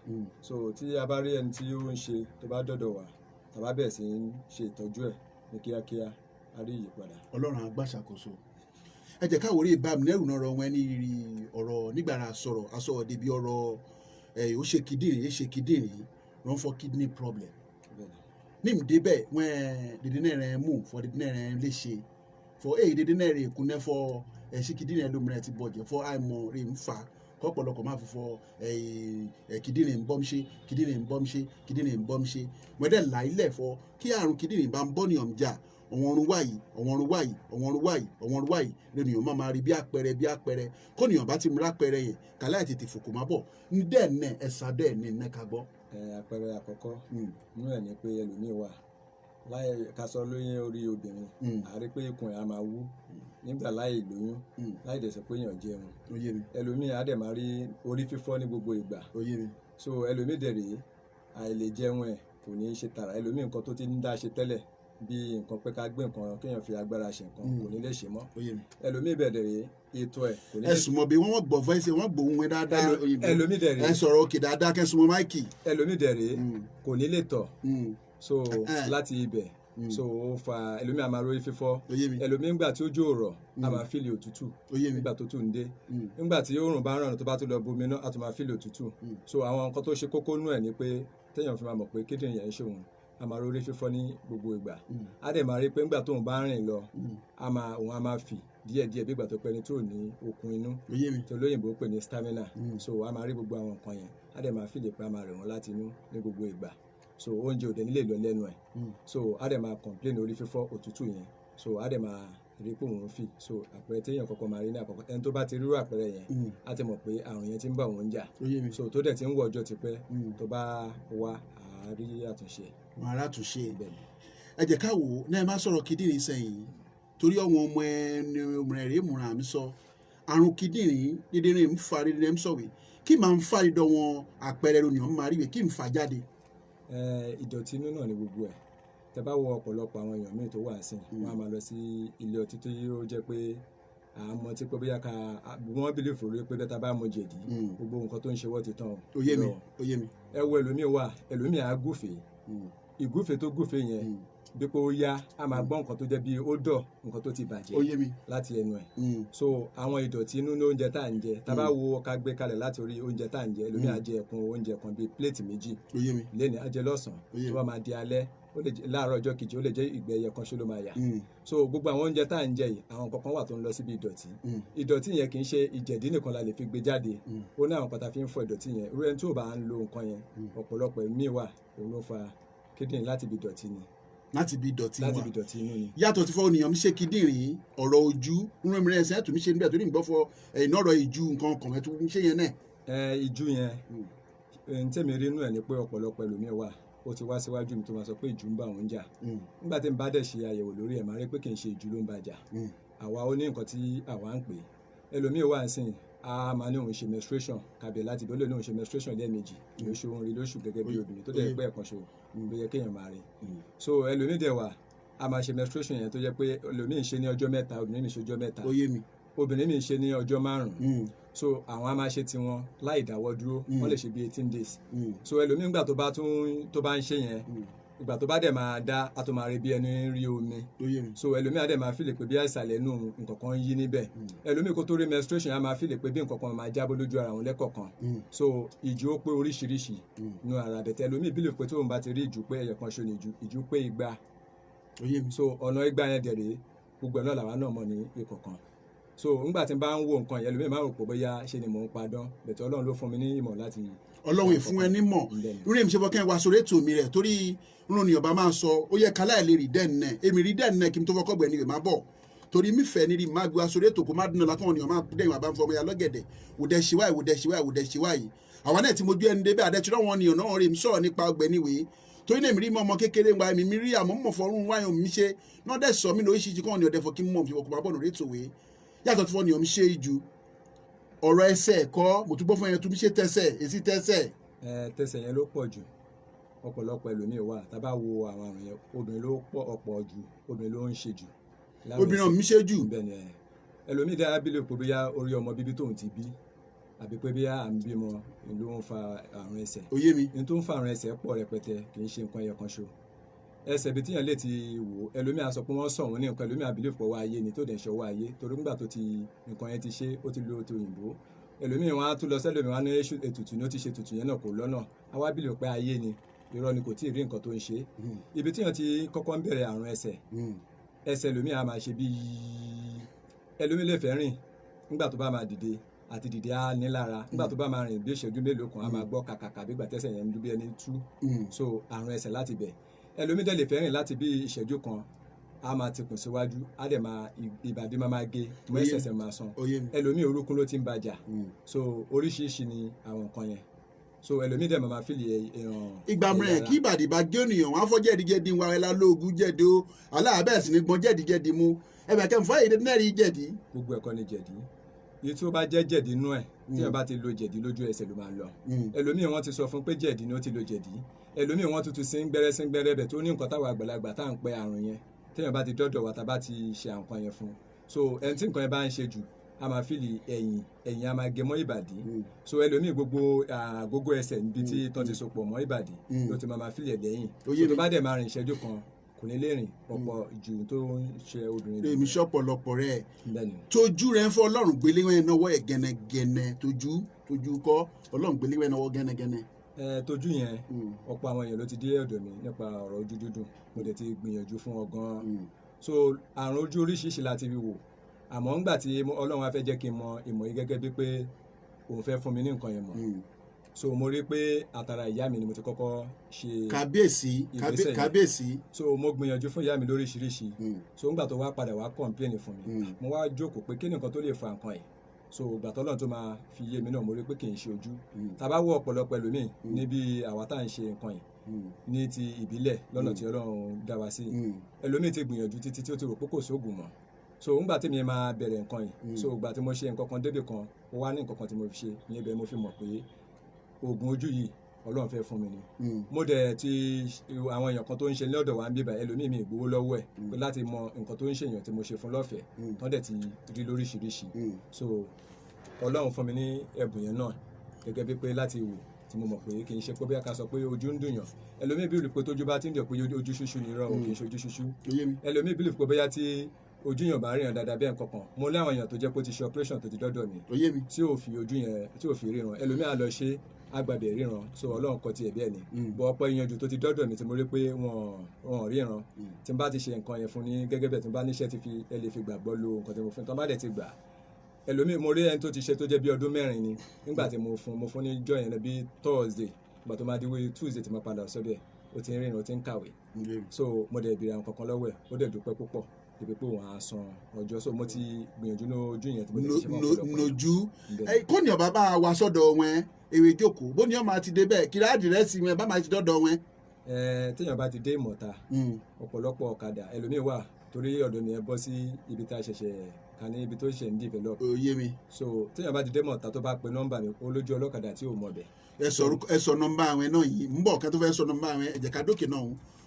so tí a bá rí ẹni tí ó ń ṣe tó bá dọ̀dọ̀ wá tàbá bẹ̀rẹ̀ sí ń ṣe ìtọ́jú ẹ̀ ní kíákíá a rí ìyípadà. Ọlọ́run agbáṣàkóso ẹ jẹ́ káwọ́ rí ìbámu lẹ́rù náà rọ wọn ní rírí ọ̀rọ̀ nígbàrà sọ̀rọ̀ asọ̀rọ̀ débi ọ̀rọ̀ ó ṣe kíndìnrín wọ́n fọ́ kidney problem ní ìdíbẹ̀ wọ́n dédé náà rẹ̀ mú fọ́ dédé náà rẹ̀ lè ṣe fọ́ èyí dédé náà rẹ̀ kú náà fọ́ ṣe kíndìnrín ẹlòmíràn ti bọ̀jẹ̀ fọ́ àìmọ̀ rẹ̀ ń fa kọ́pọ̀lọpọ̀ máa fi fọ kíndìnrín ń bọ́mṣe mọ̀ẹ́dẹ̀ láìlẹ̀ fọ kí àrùn kíndìnrín bá ń bọ́ nìyàn jà ọ̀wọ́n ọ̀run wáyì lónìyàn máa rí bí àpẹẹrẹ kó nìyàn bá ti mú lápẹẹrẹ yẹn kálá ẹ̀ tètè fòkò má bọ̀ ní dẹ́ẹ̀ nẹ̀ ẹ̀sà dẹ́ẹ̀ ní nẹ́ka gbọ́. àpẹẹrẹ àkọ́kọ́ nínú ẹ̀ ni pé ẹlòmíì wà láì kásọ lóyún orí obìnrin àrí pé ikùn ẹ̀ á máa wú nígbà láì lóyún láì dẹ̀ sọ pé èèyàn jẹun ẹlòmíì á dẹ̀ máa rí orí fífọ́ ní gbogbo ìgbà so ẹlòmíì dẹ̀ rèé àìlè jẹun ẹ̀ kò ní í ṣe tààrà ẹlòmíì nǹkan tó ti ń dá ṣe tẹ́lẹ̀ bí nǹkan pé ká gbé nǹkan kéèyàn fi agbára ṣe nǹkan kò ní lè ṣe mọ́ ẹlòmíì bẹ̀rẹ̀ rèé ètò ẹ̀ kò ní lè ṣe. ẹ̀sùn mọ̀ bí wọ́n gbọ́ fẹ́ẹ́sì wọ́n gbóhùn wọn dáadáa ẹlòmíì dẹ̀ rèé ẹ sọ̀rọ̀ òkè dáadáa kẹ́sùn mọ́ máìkì. ẹlòmíì dẹ̀ rèé kò ní lè tọ̀ so láti ibẹ̀ so ó fa ẹlòmíì àmà rórí fífọ́ ẹlòmíì ńgbà tí ojú rọ̀ a máa fílì òtútù nígbà tó tún dé nígbà tí oòrùn bá ràn tó bá tún lọ bomi náà a tún máa fílì òtútù so àwọn nǹkan tó ṣe kókó nú ẹ̀ ni pé téèyàn fi máa mọ̀ pé kíndìnrín yẹn ń ṣe òun a máa rórí fífọ́ ní gbogbo ìgbà a dẹ̀ máa rí pé ńgbà tóun bá rìn lọ òun a máa fì díẹ̀díẹ̀ bí ìgbà tó pẹ́ ni tó ní okun inú tó lóyìnbó pè ní stamina so a máa rí gbogbo àwọn nǹkan yẹn a dẹ̀ máa fìlè pé a máa rẹ̀ wọ́n láti inú ní gbogbo ìgbà so oúnjẹ òde nílé lọ lẹ́nu ẹ̀ so a dẹ̀ máa complain orí fífọ́ òtútù yẹn so a dẹ̀ máa rí pé òun fi so àpẹẹrẹ téèyàn kọ́kọ́ máa rí ní àkọ́kọ́ ẹni tó bá ti rírò àpẹẹrẹ yẹn á ti mọ̀ pé àrùn yẹn ti ń bá òun jà so tó dẹ̀ ti ń wọ ọjọ́ tipẹ́ tó bá wá àárí àtúnṣe. wàá àtúnṣe ẹ jẹ́ ká wò ó náà ẹ má sọ̀rọ̀ kíndìnrín sẹ́yìn torí ọ̀wọ́n ọmọ ẹni rẹ̀ múra mi sọ àrùn kíndìnrín dídírín ń fa dídírín ń sọ̀wé kí máa ń fa dídọ̀ wọn àpẹẹrẹ ronìyàn ń máa rí wẹ̀ kí ń fa jáde. ìdọ̀tí inú náà ni gbogbo ẹ̀ tẹ́ bá wo ọ̀pọ̀lọpọ̀ àwọn èèyàn míì tó wà sí wọn á máa lọ sí ilé ọtí tó yóò jẹ́ pé àmọ́ tí pé bóyá ká wọ́n bílẹ̀ fòrò pé bẹ́ẹ̀ tá bá mu jẹ̀dí gbogbo nǹkan tó ń ṣe wọ́n ti tán o. ó yé mi. ẹ wo ẹlòmíì wà ẹlòmíì á gúfèé ìgúfèé tó gúfèé yẹn bí pé ó yá a máa gbọ́ nǹkan tó jẹ́ bí ó dọ̀ nǹkan tó ti bàjẹ́ láti ẹnu ẹ̀ so àwọn ìdọ̀tí inú ní oúnjẹ tá à ń jẹ tá a bá wo ká gbé kalẹ̀ láti orí oúnjẹ tá à ń jẹ ẹlòmíì á jẹ ẹ̀kún oúnjẹ kan bíi pléètì méjì lẹ́ni á jẹ lọ́sàn-án tó bá máa di alẹ́ ó lè jẹ láàárọ̀ ọjọ́ kejì ó lè jẹ́ ìgbẹ́ ẹyẹ kan ṣó ló máa yà so gbogbo àwọn oúnjẹ tá à ń jẹ yìí àwọn kankan wà tó ń lọ síbi ìdọ̀tí yẹn kì í ṣe ìjẹ̀dí nìkan la lè fi gbé jáde ó ní àwọn kan tá a fi ń fọ ìdọ̀tí yẹn irú ẹni tí ò bá ń lo nǹkan yẹn ọ̀pọ̀lọpọ̀ ẹ̀mí wà òun ló fa kíndìnrín láti ibi ìdọ̀tí ni láti bí ìdọ̀tí wa láti bí ìdọ̀tí inú ni. yàtọ̀ tí fọ́ ènìyàn mi ṣe kíndìnrín ọ̀rọ̀ ojú nínú ẹ̀mí rẹ̀ ẹ̀sẹ̀ tó mi ṣe níbẹ̀ tó ní ìgbọ́ fọ ẹ̀yìn ọ̀rọ̀ ìjú nǹkan ọkàn ẹ̀ tó ń ṣe yẹn náà. ìjú yẹn n tẹ́mi rí inú ẹ̀ ni pé ọ̀pọ̀lọpọ̀ ẹlòmíì wà ó ti wá síwájú mi tó máa sọ pé ìjú ń bá òun jà nígbà tí n bá dẹ̀ ṣe àyẹ̀wò lórí ẹ̀ máa rí pé kì í ṣe ìjú ló ń bá jà àwa ó ní nǹkan tí àwa ń pè ẹlòmíì wà sìn a máa ní òun ṣe menstruation kàbẹ̀ láti bí ó lè ní òun ṣe menstruation lẹ́ẹ̀mejì lóṣù òun rí lóṣù gẹ́gẹ́ bí obìnrin tó dẹ̀ pẹ́ ẹ̀kan ṣo ló yẹ kéèyàn máa rí so ẹlòmíì dẹ̀ wà a máa ṣe menstruation yẹn tó jẹ́ pé ẹlòmíì ń ṣe ní ọjọ́ mẹ́ta obìnrin mi ṣe ọjọ́ mẹ́ta obìnrin mi ń ṣe ní ọjọ́ 5 so àwọn a máa ṣe tiwọn láì dáwọ́ dúró wọ́n lè ṣe bí 18 days so ẹlòmíì nígbà tó bá ń ṣe yẹn ìgbà tó bá dẹ̀ máa dá a tó máa rí bí ẹni rí omi so ẹlòmíì á dẹ̀ máa fìlè pé bí àìsàlẹ̀ inú nǹkan kan yí níbẹ̀ ẹlòmíì kó tó rí menstruation á máa fìlè pé bí nǹkan kan máa jábọ́ lójú ara wọn lẹ́kọ̀ọ̀kan so ìjú ó pé oríṣiríṣi nínú ara bẹ̀tẹ̀ ẹlòmíì bílẹ̀ pé tóun bá ti rí ìjú pé ẹyẹ kan ṣo ní ìjú pé 200 so ọ̀nà 200 yẹn dẹ̀ rèé gbogbo ẹ̀ náà làwa náà mọ̀ ní ìkọ̀kan so nígbà tí n bá ń wo nǹkan yẹn ẹlòmíì máa rò pé bóyá ṣe ni mò ń padán bẹ̀tẹ̀ Ọlọ́run ló fún mi ní ìmọ̀ láti Ọlọ́run ìfún ẹ nímọ̀ irú èmi ṣe fọ́ kẹ́ ẹ wá sórí ètò mi rẹ̀ torí irun ni ọba máa sọ ó yẹ kálá ẹ̀ lè rí dẹ́n nẹ̀ èmi rí dẹ́n nẹ̀ kí n tó fọ́kọ́ gbẹ̀ ni rè má bọ̀ torí mi fẹ́ ni rí má gbé wá sórí ètò kó má dùn lákàn ọ̀nìyàn má dẹ̀yìn àbá fọmọ ya lọ́gẹ̀dẹ̀ wòdẹ̀ ṣíwáyì àwa náà ti mojú ẹni débẹ̀ àdẹ́tí lọ́wọ́ ọ̀nìyàn náà rè mí sọ̀rọ̀ nípa ọgbẹ́ níwèé torí náà mi rí ọmọ kékeré wa mi rí àmọ́ mọ̀ fọ́rún wáyọ̀ mi ṣe náà dẹ̀ sọ mí lórí ṣíṣí kọ́ ọ̀nìyàn dẹ̀ fọ́ kí mọ̀ fi wọ́n kó má bọ̀ lórí ètò wèé yàtọ̀ tí fọ́nìyàn mi ṣe ìjù ọ̀rọ̀ ẹsẹ̀ ẹ̀kọ́ mo tún gbọ́ fún ẹyẹ tún mi ṣe tẹ́sẹ̀ tẹsẹ̀ yẹn ló pọ̀ jù ọ̀pọ̀lọpọ̀ ẹlòmíì wà tá bá wo àwọn àrùn yẹn obìnrin ló pọ̀ ọ̀pọ̀ jù obìnrin ló ń ṣe jù. obìnrin ọ̀hún mi ṣe jù. bẹ́ẹ̀ni ẹlòmíì dára bí lè pé bóyá orí ọmọ bíbí tóun ti bí àbí pé bóyá à ń bímọ ló ń fa àrùn ẹsẹ̀. ó yé mi. ní tó ń fa àrùn ẹsẹ̀ pọ̀ rẹpẹtẹ kì í ṣe nǹkan ẹyọ kan ṣo ẹsẹ̀ bí tíyàn lè ti wò ẹlòmíì á sọ pé wọ́n sọ wọ́n ní nǹkan ẹlòmíì àbílẹ̀ pọ̀ wá ayé ni tó dẹ̀ ń ṣọwọ́ ayé torí nígbà tó ti nǹkan yẹn ti ṣe ó ti lo ti òyìnbó ẹlòmíì wọn á tún lọ sẹlòmíì wọn á ní ètùtù ní ó ti ṣe ètùtù yẹn náà kò lọ́nà àwa bílẹ̀ pé ayé ni irọ́ ni kò tí ì rí nǹkan tó ń ṣe ibi tíyàn ti kọ́kọ́ ń bẹ̀rẹ̀ àrùn ẹsẹ̀ ẹlòmíì á máa ṣe bí ẹlòmíì lè fẹ́ rìn nígbà tó bá máa dìde àti dìde á ní lára nígbà tó bá máa rìn bí ìṣẹ́jú mélòó kan á máa gbọ́ kàkàkà bí gbàtẹ́sẹ̀ yẹn ń dúbí ẹni tú so àrùn ẹsẹ̀ láti bẹ̀ ẹlòmíì dẹ̀ lè fẹ́ rìn láti bí ìṣẹ́jú kan a máa ti kùn síwájú a dẹ̀ máa ìbàdí máa gé mọ́ ẹsẹ̀ máa san ẹlòmíì orúkún ló ti ń bàjà so oríṣiríṣi ni àwọn nǹkan yẹn so ẹlòmíì dẹ̀ máa fìlì ẹ̀hàn. ìgbà mìíràn kí ìbàdí bá gé ènìyàn wọn á fọ́ jẹ̀díjẹ̀dí wa ẹ̀la lóògùn jẹ̀dí o aláàbẹ̀ sì ni gbọ́n jẹ̀díjẹ̀dí mu ẹ̀bẹ̀ kẹ́ ń fọ́ èdè náà rí jẹ̀dí. gbogbo ẹ̀kọ́ ni jẹ̀dí iye tí ó bá jẹ́ jẹ̀dí inú ẹ̀ tí wọ́n bá ti lo jẹ̀dí lójú ẹsẹ̀ ló máa lọ ẹlòmíì wọ́n ti sọ fún pé jẹ̀dí ni ó ti lo jẹ̀dí ẹlòmíì wọ́n tuntun sí ń gbẹ́rẹ́ bẹ̀ tó ní nǹkan táwọn àgbàlagbà tá à ń pẹ́ àrùn yẹn téèyàn bá ti dọ́dọ̀ wa tá bá ti ṣe àǹkan yẹn fún so ẹni tí nǹkan yẹn bá ń ṣe jù a máa fìlì ẹ̀yìn a máa gé mọ́ ìbàdí so ẹlòmíì gbogbo ẹsẹ̀ níbi tí tán ti so pọ̀ mọ́ ìbàdí ló ti máa fìlì ẹ̀ lẹ́yìn so tó bá dẹ̀ máa rìn ìṣẹ́jú kan kò ní lè rìn ọ̀pọ̀ jù tó ń ṣe obìnrin. èmi ṣọ́pọ̀lọpọ̀ rẹ̀ tójú rẹ̀ ń fọ́ ọlọ́run gbélé wọn náwó ẹ̀ gẹ́nẹ́gẹ́nẹ́ tójú kọ́ ọlọ́run gbélé wọn náwó gẹ́nẹ́gẹ́nẹ́. tójú yẹn ọ̀pọ̀ àwọn èèyàn ló ti dé ọ̀dọ̀ mi nípa ọ̀rọ̀ ojú dúdú mo dẹ̀ ti gbìyànjú fún wọn gan-an so àrùn ojú oríṣiríṣi láti fi wò àmọ́ ńgbà tí ọlọ́run á fẹ́ jẹ́ kí n mọ ìmọ̀ yìí gẹ́gẹ́ bí pé òun fẹ́ fún mi ní nǹkan yẹn mọ̀ so mo rí pé àtàrà ìyá mi ni mo ti kọ́kọ́ ṣe kábíyèsí so mo gbìyànjú fún ìyá mi lóríṣiríṣi so ńgbà tó wá padà wá complain fún mi mo wá jókòó pé kí ni nǹkan tó lè fa nǹkan ẹ̀ so ìgbà tó lọ́n tó máa fi yé mi náà mo rí pé kì í ṣe ojú tá bá wọ ọ̀pọ̀lọpọ̀ ẹlòmíì níbi àwa tá à ń ṣe nǹkan yìí ní ti ìbílẹ̀ lọ́nà tí Ọlọ́run dá wa sí ẹlòmíì ti gbìyànjú títí tí ó ti rò pé kò sóògùn mọ́ so ńgbà tí mi máa bẹ̀rẹ̀ nǹkan yìí so ìgbà tí mo ṣe nǹkan kan débì kan ó wá ní nǹkan kan tí mo fi ṣe ìyẹn bẹ́ẹ̀ mo fi mọ̀ pé oògùn ojú yìí Ọlọ́run fẹ́ fún mi ni mo dẹ̀ ti àwọn èèyàn kan tó ń ṣe lọ́dọ̀ wa ń bíbá ẹlòmíì mi ìgbowó lọ́wọ́ ẹ̀ pé láti mọ nǹkan tó ń ṣèyàn tí mo ṣe fún lọ́fẹ̀ẹ́ tán dẹ̀ ti rí lóríṣiríṣi so Ọlọ́run fún mi ní ẹ̀bùn yẹn náà gẹ́gẹ́ bí pé láti wò tí mo mọ̀ pé kì í ṣe pé bí a ká sọ pé ojú ń dùn yàn ẹlòmíì bí olùpẹ̀ tójú bá ti ń dẹ̀ pé ojú ṣúṣú ni irọ́ kì í ṣe ojú ṣúṣú ẹlòmíì bí olùpẹ̀ bóyá tí ojú yàn bá ríran dáadáa bẹ́ẹ̀ kankan mo ní àwọn èèyàn tó jẹ́ pé ó ti ṣe operation tó ti dọ́dọ̀ mi tí ò fi ojú yẹn tí ò fi ríran ẹlòmíì á lọ ṣe agbábẹ̀ ríran so Ọlọ́run kọ tiẹ̀ bẹ́ẹ̀ ni bọ́ ọ̀pọ̀ ìyànjú tó ti dọ́dọ̀ mi tí mo rí pé wọ́n ríran tí n bá ti ṣe nǹkan yẹn fún ní gẹ́gẹ́ bẹ́ẹ̀ tí n bá níṣẹ́ ti fi ẹ lè fi gbàgbọ́ lo nǹkan tí mo fún tán bá dẹ̀ ti gbà ẹlòmíì mo rí ẹni tó ti ṣe tó jẹ́ bí ọdún 4 ni nígbà tí mo fún ní jọ́ yẹn bí Thursday ìgbà tó máa di wí Tuesday tí mo padà sọ́dọ̀ ẹ̀ ó ti ń ríran ó ti ń kàwé so mo dẹ̀ bèrè àwọn kankan lọ́wọ́ ẹ̀ ó dẹ̀ dúpẹ́ púpọ̀ ibi pé òun á san ọjọ́ so mo ti gbìyànjú lójú yẹn tí mo ti ṣe mọ́ ọ̀pọ̀lọpọ̀ nojú kó ní ọba bá wa sọ́dọ̀ wọn ewé jókòó bó ní ọmọ àti débẹ̀ kí àdírẹ́sì wọn bá máa ti dọ́dọ̀ wọn. téèyàn bá ti dé Ìmọ̀ta ọ̀pọ̀lọpọ̀ ọ̀kadà ẹlòmíín wà torí ọ̀dọ̀ mi ẹ bọ́ sí ibi tá a ṣẹ̀ṣẹ̀ ká ní ibi tó ṣe ń develop. òye mi. so téèyàn bá ti dé Ìmọ̀ta tó bá pe nọ́mbà mi olójú ọlọ́kadà tí ò mọ̀ bẹ̀. ẹ sọ nọ́mbà àwọn náà yìí ń bọ̀ ká tó fẹ́ sọ nọ́mbà àwọn ẹ jẹ́ ká dókè náà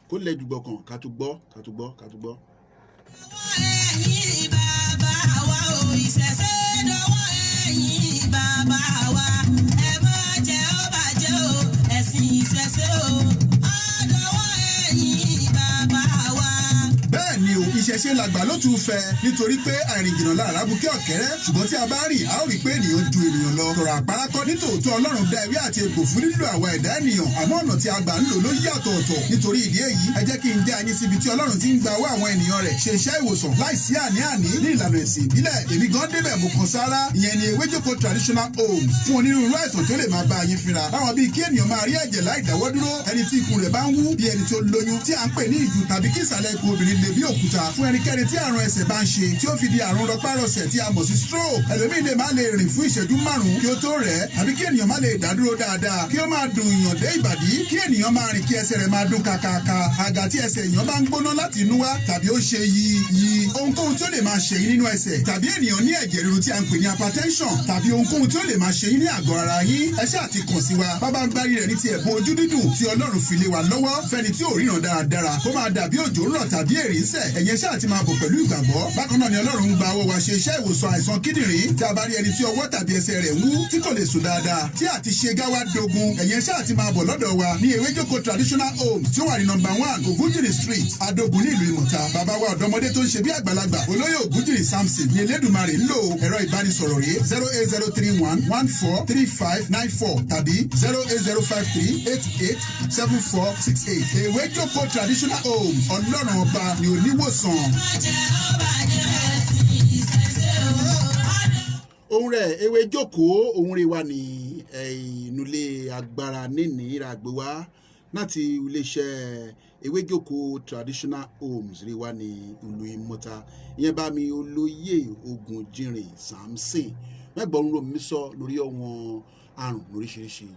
kó lè dùgbọ̀ kan ká tó gbọ́. ẹ̀yin bàbá wa ò ìṣẹ̀ṣẹ̀ dọwọ́ ẹ̀yin bàbá wa ẹ má jẹ́ ó bàjẹ́ o ẹ̀sìn ìṣẹ̀ṣẹ̀ o ọ̀dọ̀wọ́ ẹ̀yin bàbá wa. bẹ́ẹ̀ ni o ìṣẹ̀ṣe làgbà ló tún fẹ́ nítorí pé àìrìnjìnà lára bukẹ́ ọ̀kẹ́rẹ́ ṣùgbọ́n tí a bá rìn a ó rí pé ènìyàn ju ènìyàn lọ tọ̀rọ̀ àpárá kọ́ nítòótọ́ Ọlọ́run dá ewé àti egbò fún lílo àwa ẹ̀dá ènìyàn àmọ́ ọ̀nà tí a gbà ń lò ló yàtọ̀ ọ̀tọ̀ nítorí ìdí èyí ẹ jẹ́ kí n jẹ́ ayé síbi tí Ọlọ́run ti ń gba owó àwọn ènìyàn rẹ̀ ṣe iṣẹ́ ìwòsàn láìsí àní-àní ní ìlànà ẹ̀sìn ìbílẹ̀ èmi gan débẹ̀ mo kàn sára ìyẹn ni ewéjoko traditional homes fún onírúurú àìsàn tó lè máa bá yín fínra láwọn bíi kí ènìyàn máa rí ẹ̀jẹ̀ láì dáwọ́ dúró ẹni tí ikùn rẹ̀ bá ń wú bí ẹni tó lóyún tí à ń pè ní ìjù tàbí kí ìsàlẹ̀ ikùn obìnrin lè bí òkúta fún ẹnikẹ́ni tí àrùn ẹsẹ̀ bá ń ṣe tí ó fi di àrùn rọpárọsẹ̀ tí a mọ̀ sí stroke ẹlòmíì lè má lè rìn fún ìṣẹ́jú 5 kí ó tó rẹ̀ tàbí kí ènìyàn má lè dádúró dáadáa kí ó máa dùn ìyàn dé ìbàdí kí ènìyàn máa rìn kí ẹsẹ̀ rẹ̀ máa dún kàkàkà àgà tí ẹsẹ̀ èèyàn bá ń gbóná láti inú wá tàbí ó ṣe yí ohunkóhun tí ó lè máa ṣe yín nínú ẹsẹ̀ tàbí ènìyàn ní ẹ̀jẹ̀ ríru tí a ń pè ní hypertension tàbí ohunkóhun tí ó lè máa ṣe yín ní àgọ́ ara yín ẹ ṣáà ti kàn sí wa bàbá ń gbárí rẹ̀ ní ti ẹ̀bùn ojú dídùn tí Ọlọ́run fi lé wa lọ́wọ́ fẹ́ni tí ò ríran dáradára kó máa dàbí òjò ń rọ̀ tàbí èrì ń sẹ̀ ẹ̀yẹn ṣáà ti máa bọ̀ pẹ̀lú ìgbàgbọ́ bákan náà ni Ọlọ́run ń gba owó wa ṣe iṣẹ́ ìwòsàn àìsàn kíndìnrín tí a bá rí ẹni tí ọwọ́ tàbí ẹsẹ̀ rẹ̀ wú tí kò lè sùn dáadáa tí àti ṣe gáwá dogun ẹ̀yẹn ṣáà ti máa bọ̀ lọ́dọ̀ wa ní ewéjoko traditional homes tí ó wà ní No. 1 Ògúnjìrì street Adógun ní ìlú Ìmọ̀ta bàbá wa ọ̀dọ́mọdé tó ń ṣe bí àgbàlagbà olóyè Ògúnjìrì Samson ní Elédùmarè ń lò ẹ̀rọ ìbánisọ̀rọ̀ rẹ̀ 08031143594 tàbí 08053887468 ewéjoko traditional homes Ọlọ́run ọba ni oníwòsàn. ohun rẹ̀ ewé jókòó ohun rẹ̀ wà ní ìnulẹ̀ agbára níní ìràgbé wá láti iléeṣẹ́ ewé jókòó traditional homes rí wá ní ìlú Ìmọ̀ta ìyẹn bá mi olóyè Ògúnjìrì Samson mẹ́gbọ̀n ro mi sọ lórí ọ̀wọ́n àrùn lóríṣiríṣi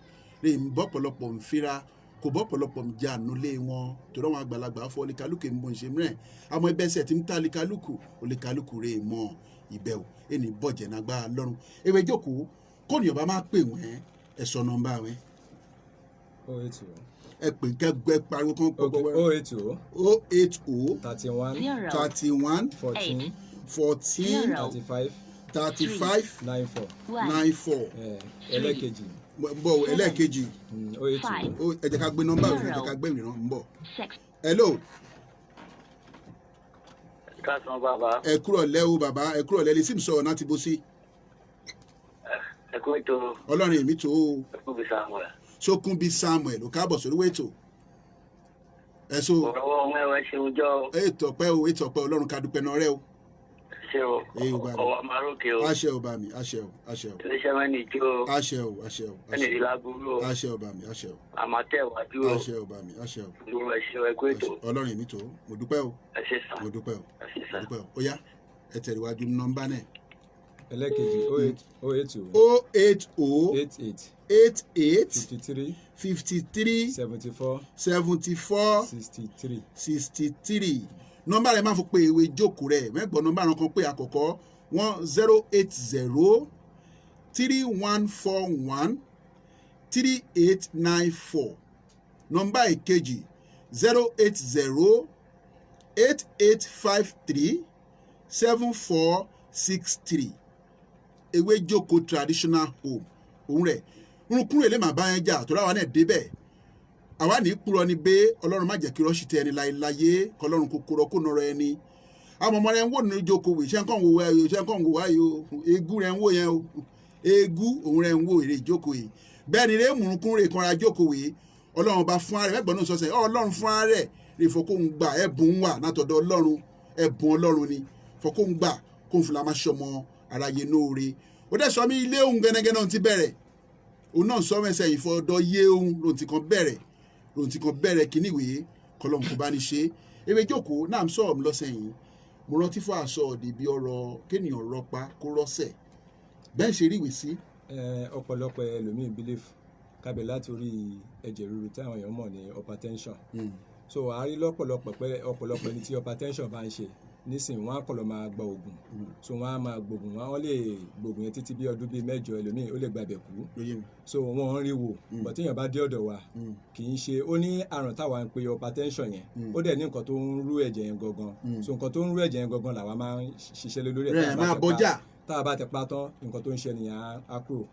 rè ń bọ́ pọ̀lọpọ̀ ń fira kò bọ́ pọ̀lọpọ̀ ń jà nulẹ̀ wọn torí àwọn àgbàlagbà fọ́ olíkálùkù ń bọ̀ ń ṣe mìíràn àmọ́ ẹbẹ̀ ẹsẹ̀ tí ń ta olíkálùkù rè mọ́ ìbẹ̀wò ẹni bọ̀jẹ̀ nágbà lọ́rùn ewé jókòó kò ní ọba máa pè wọ́n ẹ sọ nọ́mbà wọn. 080 ẹ pè kẹgbẹ pariwo kan pọpọ wẹrẹ. 080 31 14 35 94 ẹlẹ́kejì. bọ̀ ẹlẹ́kejì. 080 ẹ jẹ́ ká gbé nọ́mbà rẹ̀ ẹ jẹ́ ká gbé ìrìnà ń bọ̀. hello. Kásán bàbá. ẹ kúrọ̀ lẹ́wọ̀ bàbá ẹ kúrọ̀ lẹ́lẹ́ sí mi sọ̀rọ̀ náà ti bó sí. ẹ kú ètò. Ọlọ́run èmi tó o. Sókúnbí Samuel. Sókúnbí Samuel ò káàbọ̀ sórí wẹ́ẹ̀tò. ẹ so. ọ̀rọ̀ wọn ẹ̀wẹ̀ ṣeun jọ. ètò ọ̀pẹ́ Ọlọ́run ká dúpẹ́ náà rẹ o. ṣé ṣe o. Ọwọ́ Marókè o. Àṣẹ ò bá mi, àṣẹ ò, àṣẹ ò. Iléeṣẹ́ wọn ní ìjó. Àṣẹ ò, àṣẹ ò. Ẹni ìlàgúrú o. Àṣẹ ò bá mi, àṣẹ ò. Àmọ̀tẹ́wájú o. Àṣẹ ò bá mi, àṣẹ ò. Olúwa ẹ ṣé ẹ kú ètò. Ọlọ́run èmi tó, mo dúpẹ́ o. Ẹ ṣé sà. Mo dúpẹ́ o. Ẹ ṣé sà. Mo dúpẹ́ o. Ó yá, ẹ tẹ̀ríwájú nọ́mbà náà. ẹlẹ́kejì 080 080 88 88 53 53 74 74 63. 63 nọ́mbà rẹ̀ máa fi pe ìwé jókòó rẹ̀ mẹ́gbọ̀n nọ́mbà rẹ̀ kan pé àkọ́kọ́ 080 3141 3894 nọ́mbà ìkejì 080 8853 7463 ewé jókòó traditional home òun rẹ̀ nrùnkúrò èlé màá bá yẹn jà tó ráwa náà débẹ̀ àwa ní kúrọ ni pé ọlọ́run má jẹ́ kí rọ́ọ̀ṣì tẹ ẹni láyé kọlọ́run kò kúrọ kó nọrọ ẹni àwọn ọmọ rẹ̀ ń wò nínú jókòó iṣẹ́ nǹkan wò wáyé iṣẹ́ nǹkan wò wáyé o egu rẹ̀ ń wò yẹn o egu òun rẹ̀ ń wò èrè ìjókòó yìí bẹ́ẹ̀ ni rẹ̀ múrùnkúrò ìkanra jókòó yìí ọlọ́run bá fún ara rẹ̀ mẹ́gbọ́n náà sọ́sẹ̀ ọlọ́run fún ara rẹ̀ rè fọkóhun gbà ẹ̀bùn wà látọ̀dọ̀ ọlọ́run ẹ̀bùn ọlọ́run ni fọkóhun gbà kóhun fìlà máa ṣọmọ aráyé nóore ó dẹ̀ sọ mí ilé òun gẹ́nẹ́gẹ́nẹ́ òun ti bẹ̀rẹ̀ òun náà sọ mẹ́sẹ̀ ìfọdọ̀ yé òun lòun ti kan bẹ̀rẹ̀ kíní ìwé kọlọ́n kò bá ní ṣe ewé jókòó náà ń sọ̀rọ̀ lọ́sẹ̀ yìí mo rántí fún aṣọ òdì bí ọ̀rọ̀ kéèyàn rọpa kó rọ́sẹ̀ bẹ́ẹ̀ ṣe rí ìwé sí. ọ̀pọ̀lọpọ̀ ẹlòmíín belief kábẹ̀ láti orí ẹ̀jẹ̀ ríru tí àwọn èèyàn mọ̀ ní hypertension so àárí ọ̀pọ̀lọpọ̀ ẹni tí hypertension bá ń ṣe nísìnyí wọn á kọ̀ lọ máa gba oògùn so wọn á máa gbóògùn wọn lè gbóògùn yẹn títí bí ọdún bíi 8 ẹlòmíì ó lè gbàbẹ̀ kú so wọn ń rí wò bọ̀ tíyàn bá dé ọ̀dọ̀ wa kì í ṣe ó ní àrùn táwa ń pe hypertension yẹn ó dẹ̀ ní nǹkan tó ń rú ẹ̀jẹ̀ yẹn gangan so nǹkan tó ń rú ẹ̀jẹ̀ yẹn gangan làwa máa ń ṣiṣẹ́ lórí ẹ̀ tá a bá ti pa tán nǹkan tó ń ṣe nìyẹn á kúrò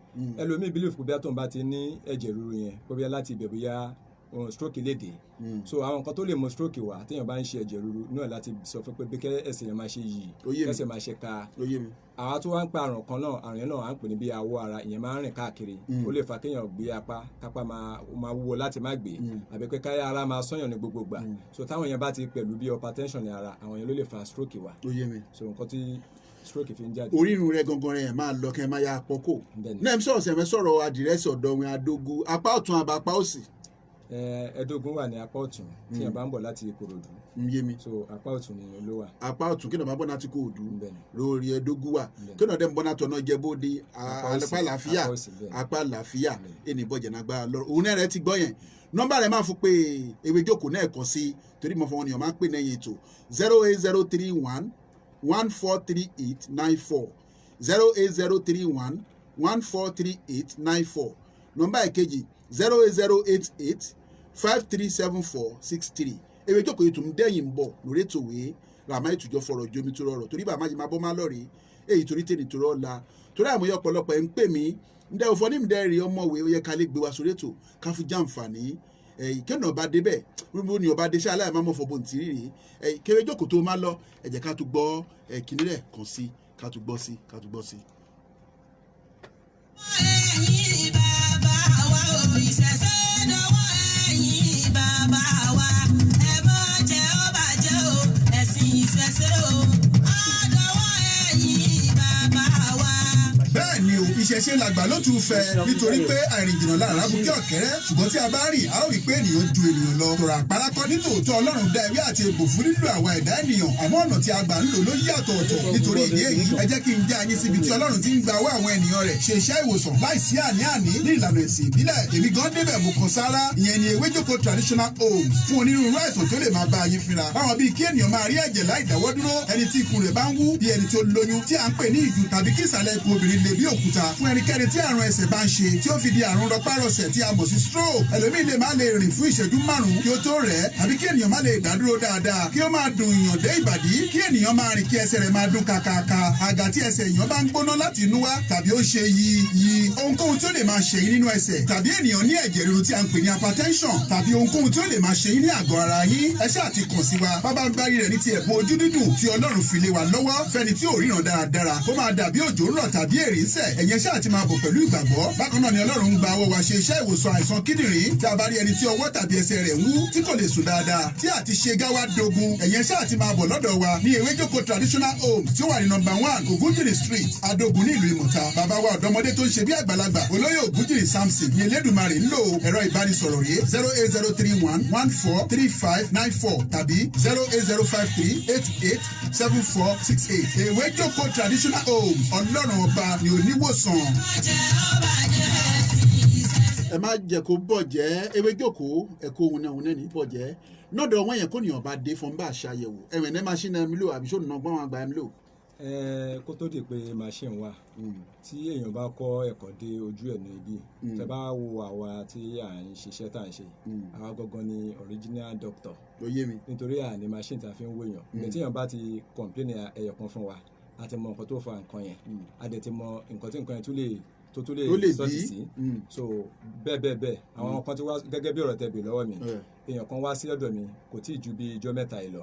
ẹlòmíì bílíf kò bí àtọ̀ bá ti ní ẹ̀jẹ̀ ríru yẹn kó bí láti ibẹ̀ bóyá stroke léde so àwọn nǹkan tó lè mú stroke wá téèyàn bá ń ṣe ẹ̀jẹ̀ ríru náà láti sọ fún pé bí ẹsẹ̀ yẹn máa ṣe yìí ẹsẹ̀ máa ṣe ká àwa tó wá ń pa àrùn kan náà àrùn yẹn náà à ń pè ní bí awọ ara ìyẹn máa ń rìn káàkiri ó lè fa kéèyàn gbé apá kápá máa wúwo láti má gbé àbí pé káyà ara máa sọ́yàn ní gbogbo gbà so táwọn yẹn bá ti pẹ̀lú bí hypertension ní ara àwọn yẹn ló lè fa stroke wá so nǹkan tí stroke fi ń jáde. orírun rẹ gangan rẹ máa lọ kẹ máa ya àpọkò náà sọ̀rọ̀ àdìrẹ́sì ọ̀dọ̀ adógún apá ọ̀tún àbá apá òsì. ẹ̀ẹ́dógún wà ní apá ọ̀tún tí yẹn bá ń bọ̀ láti Ìkòròdú so apá ọ̀tún ni ló wà. apá ọ̀tún kí ni ọba bọ́ láti Ìkòròdú lórí ẹ̀ẹ́dógún wà kí ni ọdẹ ń bọ́ náà tọ̀nà jẹ bóde apá àlàáfíà ẹni bọ́jà náà gbá lọ òun náà rẹ ti gbọ́ yẹn nọ́mbà rẹ máa fún pé ewé jókòó náà kàn sí torí mo fọwọ́n ni ọ̀ máa ń pè náà yẹn ètò 08031 143894 08031 143894 nọ́mbà ìkejì 08088 537463 ewé jókòó ètò ń dẹ́yìn bọ̀ lórí ètò ìwé ràmá ìtùjọ fọ̀rọ̀ jomi tó rọrọ̀ torí bàmá yìí máa bọ́ máa lọ́ọ̀rẹ́ èyí torí tèmi tó rọ́ọ̀la torí àmúyẹ ọ̀pọ̀lọpọ̀ ẹ̀ ń pè mí ǹdẹ́ òfò ní ìdẹ́ rí ọmọwé ó yẹ ká lè gbé wa sórí ètò ká fi jàǹfààní kéèyàn ọba débẹ̀ wíwú ni ọba déṣẹ́ aláìmọ́ mọ́ fọ́ bòǹtì rírì kéré jókòó tó máa lọ ẹ jẹ́ ká tún gbọ́ kíní rẹ̀ kàn sí ká tún gbọ́ sí. ẹ̀yin bàbá wa ò ìṣẹ̀ṣẹ̀ dọwọ́ ẹ̀yin bàbá wa ẹ má jẹ́ ó bàjẹ́ o ẹ̀sìn ìṣẹ̀ṣẹ̀ o àdọwọ́ ẹ̀yin bàbá wa. bẹ́ẹ̀ ni o ìṣẹ̀ṣe làgbà ló tún fẹ́ nítorí pé àìrìnjìnà lára bukí ọ̀kẹ́rẹ́ ṣùgbọ́n tí a bá rìn a ó rí pé ènìyàn ju ènìyàn lọ tọ̀rọ̀ àpárákọ ní tòótọ́ ọlọ́run dá ewé àti egbò fún lílo àwa ẹ̀dá ènìyàn àmọ́ ọ̀nà tí a gbà ń lò ló yàtọ̀ ọ̀tọ̀ nítorí ìdí èyí ẹ jẹ́ kí n já yín síbi tí ọlọ́run ti ń gba owó àwọn ènìyàn rẹ̀ ṣe iṣẹ́ ìwòsàn láìsí àní-àní ní ìlànà ẹ̀sìn ìbílẹ̀ èmi gan débẹ̀ mo kàn sára ìyẹn ni ewé jókòó traditional homes fún onírúurú àìsàn tó lè máa bá yín fínra báwọn bíi kí ènìyàn máa rí ẹ̀jẹ̀ láì dáwọ́ dúró ẹni tí ikùn rẹ̀ bá ń wú bí ẹni tó lóyún tí à ń pè ní ìjù tàbí kí ìsàlẹ̀ ikùn obìnrin lè bí òkúta fún ẹnikẹ́ni tí àrùn ẹsẹ̀ bá ń ṣe tí ó fi di àrùn rọpárọsẹ̀ tí a mọ̀ sí stroke ẹlòmíì lè má lè rìn fún ìṣẹ́jú márùn-ún kí ó tó rẹ̀ tàbí kí ènìyàn má lè dádúró dáadáa kí ó máa dùn èèyàn dé ìbàdí kí ènìyàn máa rìn kí ẹsẹ̀ rẹ̀ máa dún kàkàkà àgà tí ẹsẹ̀ èèyàn bá ń gbóná láti inú wá tàbí ó ṣe yí ohunkóhun tí ó lè máa ṣe yín nínú ẹsẹ̀ tàbí ènìyàn ní ẹ̀jẹ̀ ríru tí a ń pè ní hypertension tàbí ohunkóhun tí ó lè máa ṣe yín ní àgọ́ ara yín ẹ ṣáà ti kàn sí wa bábá ń gbárí rẹ̀ ní ti ẹ̀bùn ojú dídùn tí Ọlọ́run fi lé wa lọ́wọ́ fẹ́ni tí ò ríran dáradára kó máa dàbí òjò ń rọ̀ tàbí èrì ń sẹ̀ ẹ̀yẹn ṣáà láti máa bọ̀ pẹ̀lú ìgbàgbọ́. Bákan náà ni Ọlọ́run ń gba ọwọ́ wa ṣe iṣẹ́ ìwòsàn àìsàn kíndìnrín tí a bá rí ẹni tí ọwọ́ tàbí ẹsẹ̀ rẹ̀ wú tí kò lè sùn dáadáa tí àti ṣe gáwá dogun. Ẹ̀yẹn ṣáà ti máa bọ̀ lọ́dọ̀ wa ní Ewéjókòó Traditional Home tí ó wà ní No. 1 Ògúnjìrì Street, Adógun ní ìlú Ìmọ̀ta. Bàbá wa ọ̀dọ́mọdé tó ń ṣe bí àgbàlagbà olóyè Ògúnjìrì Samson ní Elédùmarè ń lò. Ẹ̀rọ ìbánisọ̀rọ̀ rèé 08031143594 tàbí 08053887468. Ewéjókòó Traditional Home, Ọlọ́run ọba ni oníwòsàn. Ẹ má jẹ́ kó bọ̀jẹ́ Ewéjókòó ẹ̀kọ́ òun náà ní bọ̀jẹ́ nọ́dọ̀ wọ́n yẹn kó nìyàn bá dé fún bá ṣàyẹ̀wò ẹ̀wẹ̀ ní máṣínì ẹ̀mí lò àbí ṣòdùnà gbọ́n wọn àgbà ẹ̀mí lò. Kó tó di pé machine wà tí èèyàn bá kọ́ ẹ̀kọ́ dé ojú ẹ̀ ní ibi tẹ́ bá wo àwa tí à ń ṣiṣẹ́ tá à ń ṣe àwa gangan ni original doctor ló yé mi nítorí àní machine tá a fi ń wòyàn ìgbà tí èèyàn bá ti complain ẹ̀yọ̀kan fún wa a ti mọ nǹkan tó fa nǹkan yẹn a dẹ̀ ti mọ nǹkan tí nǹkan yẹn tún lè sọ́ọ̀tì sí so bẹ́ẹ̀ àwọn kan ti wá gẹ́gẹ́ bí ọ̀rọ̀ tẹ́ bì lọ́wọ́ mi èèyàn kan wá sí ọ̀dọ̀ mi kò tí ì ju bí ijọ́ mẹ́ta yìí lọ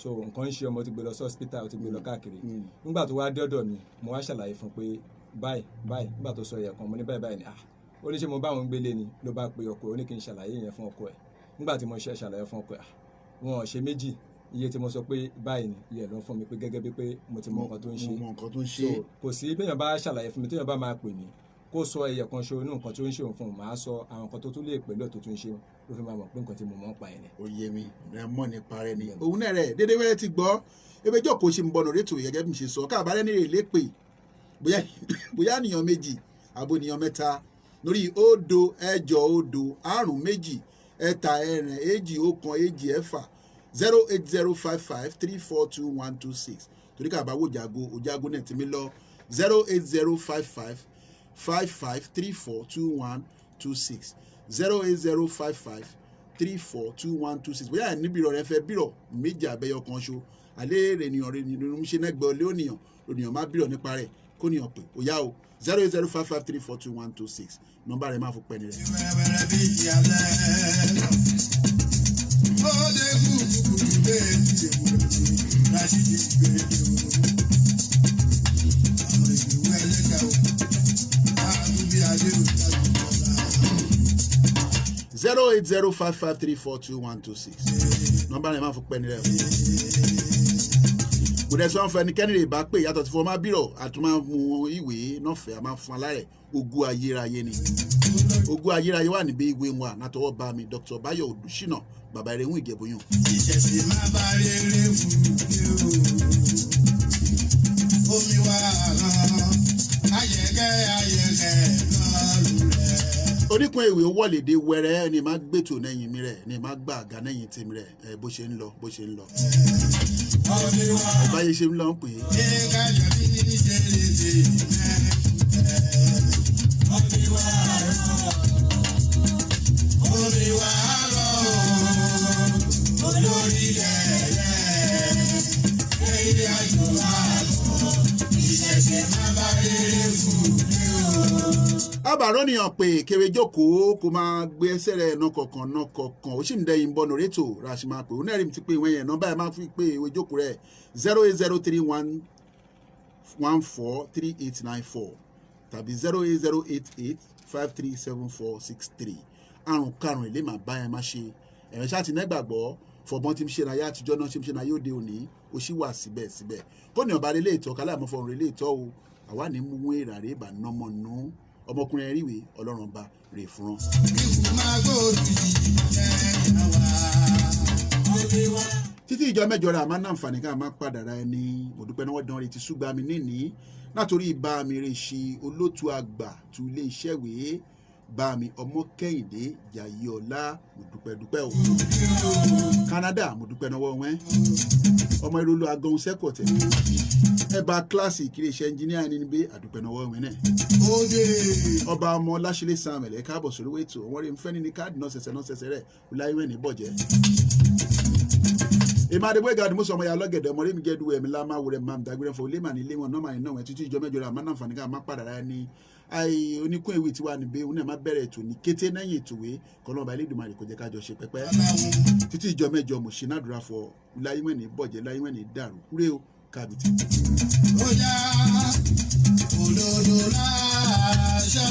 so nǹkan ń ṣe ọmọ ti gbé lọ sí hospital ó ti gbé lọ káàkiri nígbà tó wá dé ọ̀dọ̀ mi mo wá ṣàlàyé fún pé báyìí nígbà tó sọ èèyàn kan mo ní báyìí ni ó ní ṣe mo bá òun gbélé ni ló bá pe ọkọ ẹ̀ ó ní kí n ṣàlàyé yẹn fún ọkọ ẹ̀ nígbà tí mo ṣàlàyé fún ọkọ ẹ̀ wọn ò ṣe méjì iye tí mo sọ pé báyìí ni iye ló ń fún mi pé gẹ́gẹ́ bí pé mo ti mọ nǹkan tó ń ṣe so kò sí béèyàn bá ṣàlàyé fún mi téèyàn bá máa pè mí kó sọ ẹyẹ kan ṣo inú nǹkan tó ń ṣe òun fún un màá sọ àwọn nǹkan tó tún lè pẹ̀lú ẹ̀ tó tún ṣe ló fi máa mọ̀ pé nǹkan tí mo mọ̀ ń pa ẹ̀ ni. ó yé mi rẹ mọ̀ nípa rẹ ni òun náà rẹ dédé wẹ́rẹ́ ti gbọ́ Ewéjókòó ṣe ń bọ̀nà rétò gẹ́gẹ́ bí mi ṣe sọ káàbárẹ́ ní rèé lépè bóyá ènìyàn méjì àbò ènìyàn mẹ́ta lórí 0 8 0 5 2 ẹ̀ta ẹ̀rin 2 1 2 6 08055342126 torí ká bá wò òjàgó náà ti mi lọ 08055342126 08055342126 bóyá níbi ìrọ̀rẹ́ fẹ́ bírọ̀ méjì àbẹ́yọ kan ṣo alẹ́ rènìyàn ṣe nẹ́gbẹ́ olé ònìyàn má bírọ̀ nípa rẹ̀ kó níyàn pé ó yá o 08055342126 nọ́mbà rẹ̀ máa fún pẹ́ni rẹ̀. Zero 08055342126 nọ́mbà rẹ̀ máa fún pẹ́ni rẹ̀ kò dẹ̀ sọ fún ẹnikẹ́ni rẹ̀ bá pè yàtọ̀ tí fún ọmọ bírọ̀ àtúmọ̀ mú ìwé nọ́fẹ̀ẹ́ a máa fún alárẹ̀ ogún ayérayé ni ogún ayérayé wà níbi ìwé wọn ànátọwọ́ bá mi Dr. Báyọ̀ Odùṣínà bàbá rẹ̀ ń Ìjẹ̀bú-Yàn. ìṣẹ̀ṣẹ̀ má bá rere fún mi o omi wà hàn ayẹ̀kẹ́ lọ́rùn rẹ̀. Oníkun èwe wọ̀lédè wẹrẹ ni máa gbètò lẹ́yìn mi rẹ̀ ni máa gbà àga lẹ́yìn tèmi rẹ̀ bó ṣe ń lọ. Báyé ṣe ń lọ ń pè é. Olórí ẹ̀yẹ àjò àbọ̀ ìṣẹ̀ṣẹ̀ má bá rere fún mi o. Àbàrò nìyàn pé Ewéjókòó kó máa gbé ẹsẹ̀ rẹ̀ náà kọ̀ọ̀kan ó sì ń dẹ́yìn bọ́ọ̀nù rétò ràṣì máa pè ó náà rí mi ti pé ìwé yẹn nọ́mbà ẹ̀ máa fi pé Ewéjókòó rẹ̀ 08031143894 tàbí 08088537463 àrùn karùn-ún ilé màá bá ẹ má ṣe ẹ̀rẹ́ ṣáà ti nẹ́gbàgbọ́ fọ̀bọ́n tí ń ṣe náà yá àtijọ́ náà ṣe ń ṣe náà yóò dé òní ó sì wà síbẹ̀síbẹ̀ kó ní ọba relé ìtọ́ kálá àmọ́fọ̀rùn relé ìtọ́ o àwa ní mú èrà rè bà nọ́mọ̀ nù ọmọkùnrin ẹ̀ríwé ọlọ́run ọba rè fún wọn. títí ìjọ mẹ́jọ rẹ̀ àmọ́ náà àǹfààní ká máa padà ra ẹni òdúpẹ́ náà wọ́n dán retí ṣùgbọ́n mi níní látòrí ìbá mi rè ṣe olótú àgbà tu ilé iṣẹ́ wèé bá mi ọmọ Kẹ́hìndé Jàyíọlá mo dúpẹ́ o Canada mo dúpẹ́ náà wọ́n ọmọ ìrọ̀lú agọ́hún sẹ́kọ̀ọ́ tẹ̀ ẹ̀bà kíláàsì ìkiri iṣẹ́ ẹnjìníà ẹni níbẹ̀ àdúpẹ́ náà wọ́n náà ọba ọmọ Láṣílẹ̀ Samuel ẹ̀ káàbọ̀ sórí wẹ́ẹ̀tì wọ́n rí nfẹ́ ní káàdì náà ṣẹ̀ṣẹ̀ rẹ̀ láìwẹ̀ ní bọ̀jẹ́ èmi àdébọ̀ ìgbà àdìmọ́sọ ọmọ ya lọ́gẹ̀dẹ̀ ọmọ rémi gẹ́dù ẹ̀mí lámà wúrẹ́ máa dágbére fún olé mà ní ilé wọn náà máa náà títí ìjọ mẹ́jọ rẹ̀ àmọ́ náà fàní ká máa padà rà ní oníkún ewì tí wà níbẹ̀ òun náà máa bẹ̀rẹ̀ ètò ní kété lẹ́yìn ètòwé kọ́lọ́mọba Elédùmarè kò jẹ́ ká jọ ṣe pẹ́pẹ́ títí ìjọ mẹ́jọ mo ṣe nádùúrà fọ láyéwẹ̀ ní bọ̀jẹ́ láyéwẹ̀ ní dàrú kúrẹ́ o kábìtì. Ó yá òdodo láṣọ.